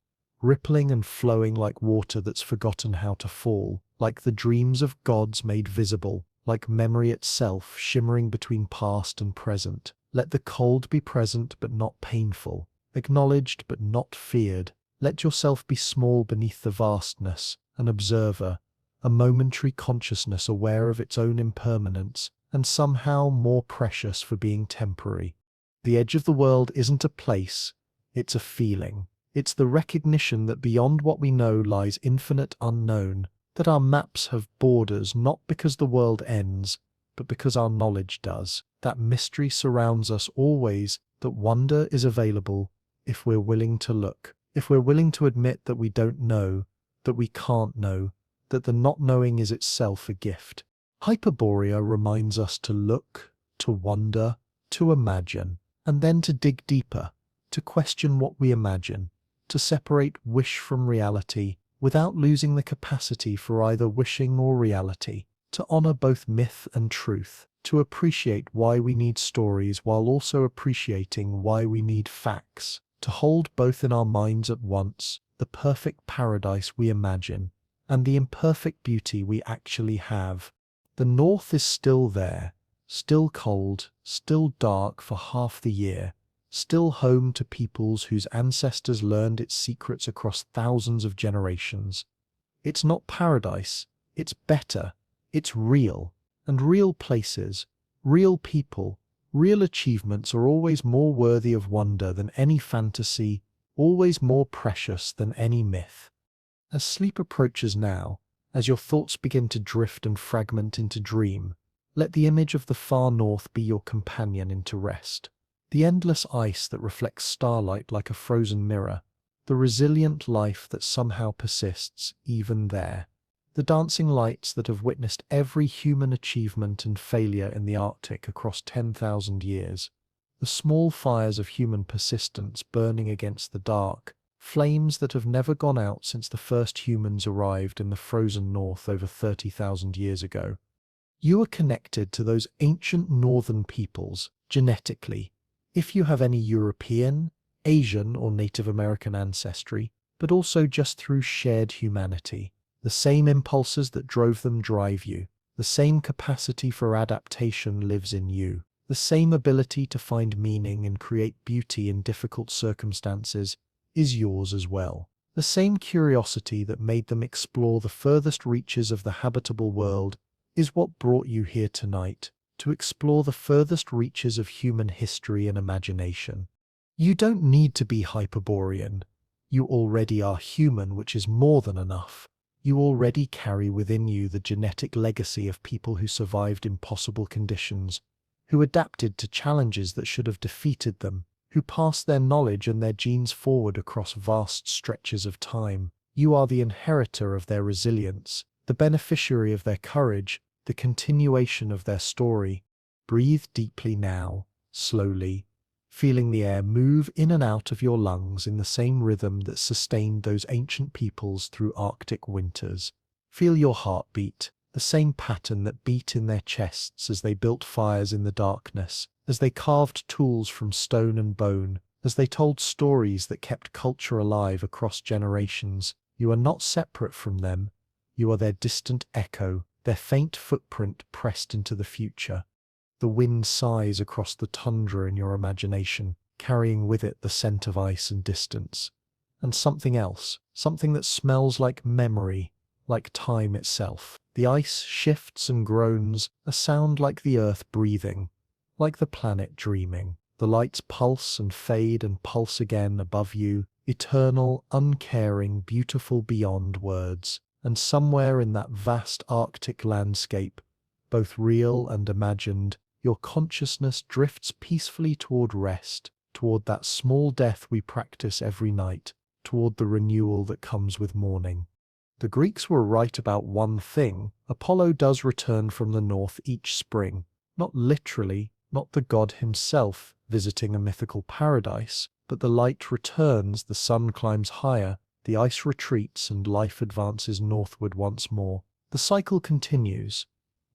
rippling and flowing like water that's forgotten how to fall, like the dreams of gods made visible, like memory itself shimmering between past and present. Let the cold be present but not painful, acknowledged but not feared. Let yourself be small beneath the vastness, an observer, a momentary consciousness aware of its own impermanence, and somehow more precious for being temporary. The edge of the world isn't a place, it's a feeling. It's the recognition that beyond what we know lies infinite unknown, that our maps have borders not because the world ends, but because our knowledge does. That mystery surrounds us always, that wonder is available if we're willing to look, if we're willing to admit that we don't know, that we can't know, that the not knowing is itself a gift. Hyperborea reminds us to look, to wonder, to imagine, and then to dig deeper, to question what we imagine, to separate wish from reality without losing the capacity for either wishing or reality, to honor both myth and truth, to appreciate why we need stories while also appreciating why we need facts, to hold both in our minds at once, the perfect paradise we imagine and the imperfect beauty we actually have. The north is still there, still cold, still dark for half the year, still home to peoples whose ancestors learned its secrets across thousands of generations. It's not paradise, it's better, it's real, and real places, real people, real achievements are always more worthy of wonder than any fantasy, always more precious than any myth. As sleep approaches now, as your thoughts begin to drift and fragment into dream, let the image of the far north be your companion into rest. The endless ice that reflects starlight like a frozen mirror, the resilient life that somehow persists even there, the dancing lights that have witnessed every human achievement and failure in the Arctic across 10,000 years, the small fires of human persistence burning against the dark, flames that have never gone out since the first humans arrived in the frozen north over 30,000 years ago. You are connected to those ancient northern peoples, genetically, if you have any European, Asian or Native American ancestry, but also just through shared humanity. The same impulses that drove them drive you. The same capacity for adaptation lives in you. The same ability to find meaning and create beauty in difficult circumstances is yours as well. The same curiosity that made them explore the furthest reaches of the habitable world is what brought you here tonight, to explore the furthest reaches of human history and imagination. You don't need to be Hyperborean. You already are human, which is more than enough. You already carry within you the genetic legacy of people who survived impossible conditions, who adapted to challenges that should have defeated them, who passed their knowledge and their genes forward across vast stretches of time. You are the inheritor of their resilience, the beneficiary of their courage, the continuation of their story. Breathe deeply now, slowly, feeling the air move in and out of your lungs in the same rhythm that sustained those ancient peoples through Arctic winters. Feel your heart beat, the same pattern that beat in their chests as they built fires in the darkness, as they carved tools from stone and bone, as they told stories that kept culture alive across generations. You are not separate from them. You are their distant echo, their faint footprint pressed into the future. The wind sighs across the tundra in your imagination, carrying with it the scent of ice and distance. And something else, something that smells like memory, like time itself. The ice shifts and groans, a sound like the earth breathing, like the planet dreaming. The lights pulse and fade and pulse again above you, eternal, uncaring, beautiful beyond words. And somewhere in that vast Arctic landscape, both real and imagined, your consciousness drifts peacefully toward rest, toward that small death we practice every night, toward the renewal that comes with morning. The Greeks were right about one thing. Apollo does return from the north each spring. Not literally, not the god himself visiting a mythical paradise, but the light returns, the sun climbs higher, the ice retreats, and life advances northward once more. The cycle continues,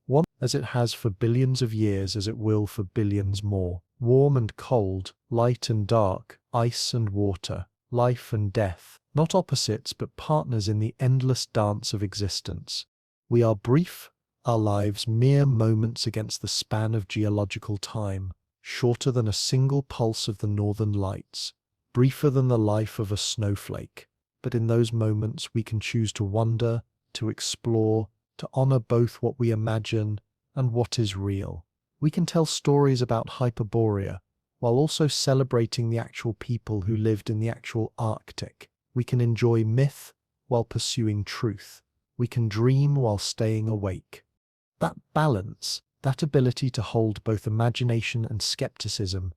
one as it has for billions of years, as it will for billions more. Warm and cold, light and dark, ice and water, life and death, not opposites but partners in the endless dance of existence. We are brief, our lives mere moments against the span of geological time, shorter than a single pulse of the northern lights, briefer than the life of a snowflake. But in those moments we can choose to wonder, to explore, to honor both what we imagine and what is real. We can tell stories about Hyperborea, while also celebrating the actual people who lived in the actual Arctic. We can enjoy myth while pursuing truth. We can dream while staying awake. That balance, that ability to hold both imagination and skepticism,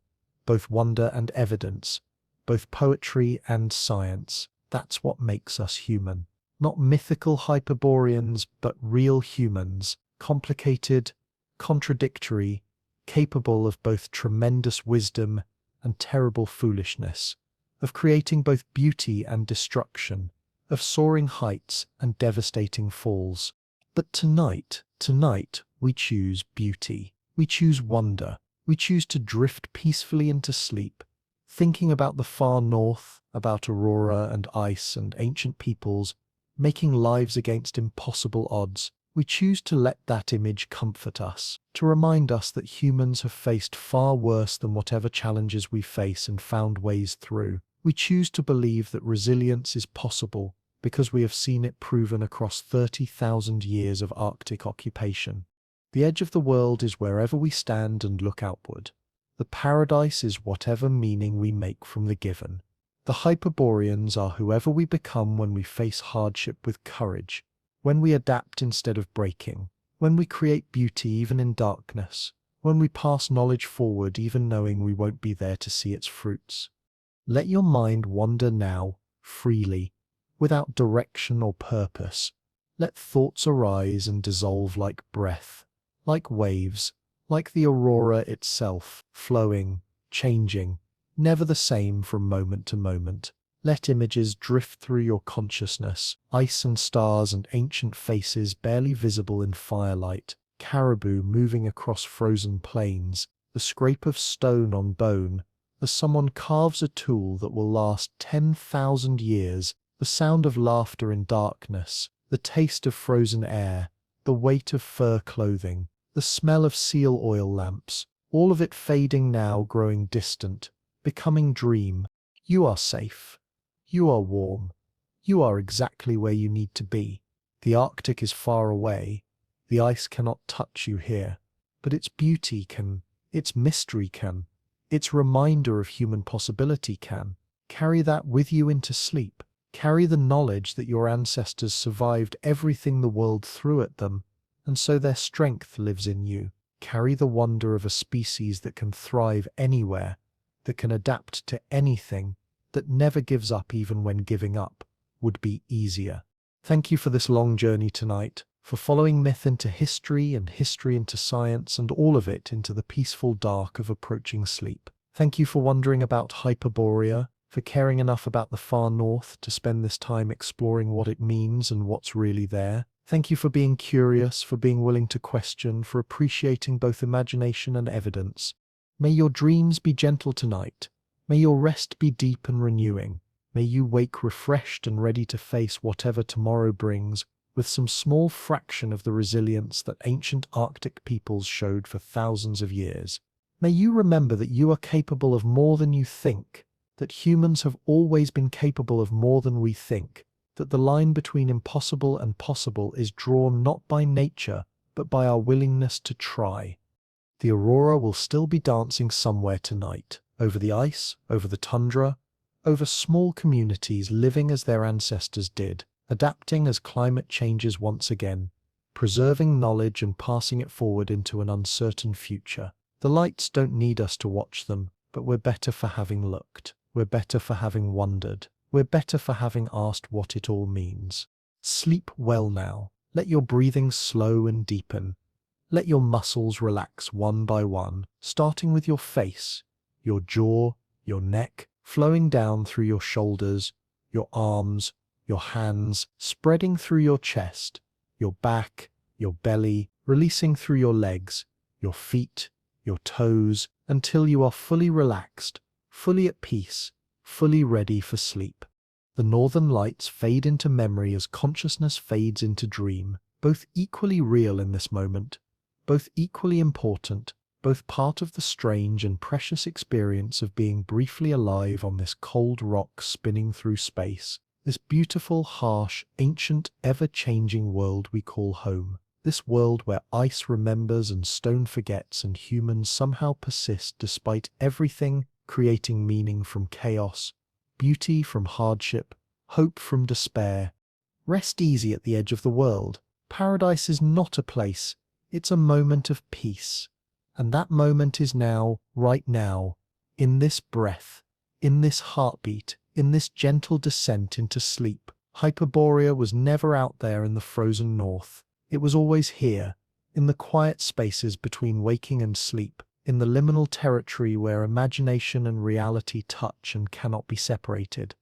both wonder and evidence, both poetry and science, that's what makes us human. Not mythical Hyperboreans, but real humans, complicated, contradictory, capable of both tremendous wisdom and terrible foolishness, of creating both beauty and destruction, of soaring heights and devastating falls. But tonight, we choose beauty. We choose wonder. We choose to drift peacefully into sleep, thinking about the far north, about aurora and ice and ancient peoples, making lives against impossible odds. We choose to let that image comfort us, to remind us that humans have faced far worse than whatever challenges we face and found ways through. We choose to believe that resilience is possible because we have seen it proven across 30,000 years of Arctic occupation. The edge of the world is wherever we stand and look outward. The paradise is whatever meaning we make from the given. The Hyperboreans are whoever we become when we face hardship with courage, when we adapt instead of breaking, when we create beauty even in darkness, when we pass knowledge forward even knowing we won't be there to see its fruits. Let your mind wander now, freely, without direction or purpose. Let thoughts arise and dissolve like breath, like waves, like the aurora itself, flowing, changing, never the same from moment to moment. Let images drift through your consciousness, ice and stars and ancient faces barely visible in firelight, caribou moving across frozen plains, the scrape of stone on bone, as someone carves a tool that will last 10,000 years, the sound of laughter in darkness, the taste of frozen air, the weight of fur clothing, the smell of seal oil lamps, all of it fading now, growing distant, becoming dream. You are safe. You are warm. You are exactly where you need to be. The Arctic is far away. The ice cannot touch you here. But its beauty can, its mystery can, its reminder of human possibility can. Carry that with you into sleep. Carry the knowledge that your ancestors survived everything the world threw at them, and so their strength lives in you. Carry the wonder of a species that can thrive anywhere, that can adapt to anything, that never gives up even when giving up would be easier. Thank you for this long journey tonight, for following myth into history and history into science and all of it into the peaceful dark of approaching sleep. Thank you for wondering about Hyperborea, for caring enough about the far north to spend this time exploring what it means and what's really there. Thank you for being curious, for being willing to question, for appreciating both imagination and evidence. May your dreams be gentle tonight. May your rest be deep and renewing. May you wake refreshed and ready to face whatever tomorrow brings, with some small fraction of the resilience that ancient Arctic peoples showed for thousands of years. May you remember that you are capable of more than you think, that humans have always been capable of more than we think, that the line between impossible and possible is drawn not by nature, but by our willingness to try. The aurora will still be dancing somewhere tonight, over the ice, over the tundra, over small communities living as their ancestors did, adapting as climate changes once again, preserving knowledge and passing it forward into an uncertain future. The lights don't need us to watch them, but we're better for having looked. We're better for having wondered. We're better for having asked what it all means. Sleep well now. Let your breathing slow and deepen. Let your muscles relax one by one, starting with your face, your jaw, your neck, flowing down through your shoulders, your arms, your hands, spreading through your chest, your back, your belly, releasing through your legs, your feet, your toes, until you are fully relaxed, fully at peace, fully ready for sleep. The northern lights fade into memory as consciousness fades into dream, both equally real in this moment, both equally important, both part of the strange and precious experience of being briefly alive on this cold rock spinning through space, this beautiful, harsh, ancient, ever-changing world we call home, this world where ice remembers and stone forgets and humans somehow persist despite everything, creating meaning from chaos, beauty from hardship, hope from despair. Rest easy at the edge of the world. Paradise is not a place, it's a moment of peace. And that moment is now, right now, in this breath, in this heartbeat, in this gentle descent into sleep. Hyperborea was never out there in the frozen north. It was always here, in the quiet spaces between waking and sleep, in the liminal territory where imagination and reality touch and cannot be separated.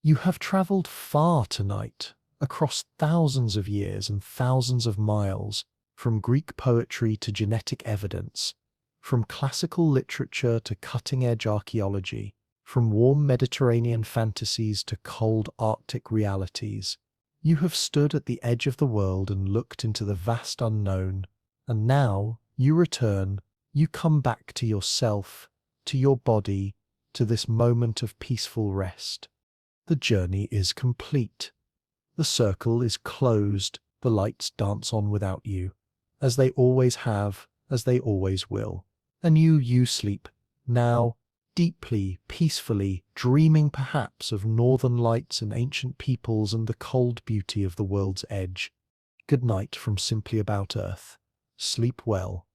You have traveled far tonight, across thousands of years and thousands of miles, from Greek poetry to genetic evidence, from classical literature to cutting-edge archaeology, from warm Mediterranean fantasies to cold Arctic realities. You have stood at the edge of the world and looked into the vast unknown, and now you return, you come back to yourself, to your body, to this moment of peaceful rest. The journey is complete. The circle is closed, the lights dance on without you, as they always have, as they always will. And you sleep, now, deeply, peacefully, dreaming perhaps of northern lights and ancient peoples and the cold beauty of the world's edge. Good night from Simply About Earth. Sleep well.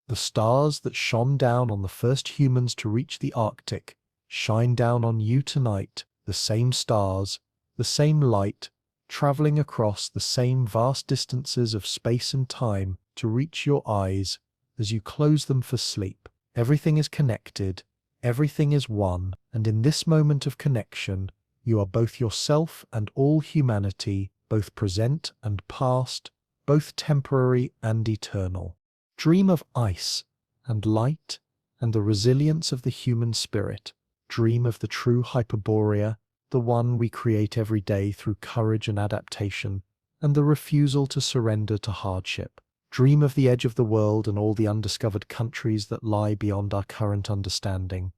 The stars that shone down on the first humans to reach the Arctic shine down on you tonight, the same stars, the same light, traveling across the same vast distances of space and time to reach your eyes as you close them for sleep. Everything is connected, everything is one, and in this moment of connection, you are both yourself and all humanity, both present and past, both temporary and eternal. Dream of ice and light and the resilience of the human spirit. Dream of the true Hyperborea, the one we create every day through courage and adaptation, and the refusal to surrender to hardship. Dream of the edge of the world and all the undiscovered countries that lie beyond our current understanding.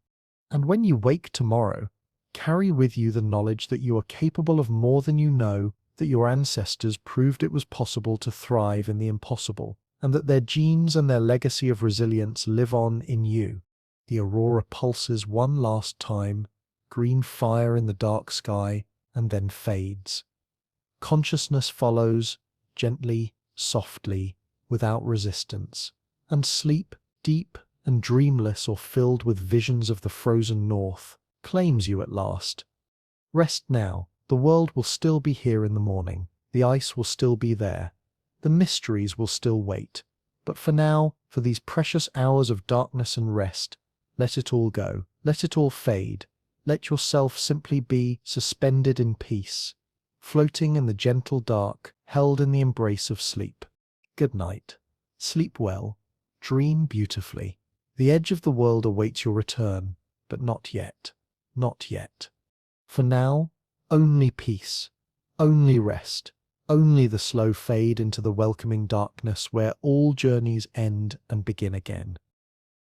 And when you wake tomorrow, carry with you the knowledge that you are capable of more than you know, that your ancestors proved it was possible to thrive in the impossible, and that their genes and their legacy of resilience live on in you. The aurora pulses one last time, green fire in the dark sky, and then fades. Consciousness follows, gently, softly, without resistance, and sleep, deep and dreamless or filled with visions of the frozen north, claims you at last. Rest now. The world will still be here in the morning. The ice will still be there. The mysteries will still wait. But for now, for these precious hours of darkness and rest, let it all go. Let it all fade. Let yourself simply be suspended in peace, floating in the gentle dark, held in the embrace of sleep. Good night. Sleep well. Dream beautifully. The edge of the world awaits your return, but not yet. Not yet. For now, only peace, only rest, only the slow fade into the welcoming darkness where all journeys end and begin again.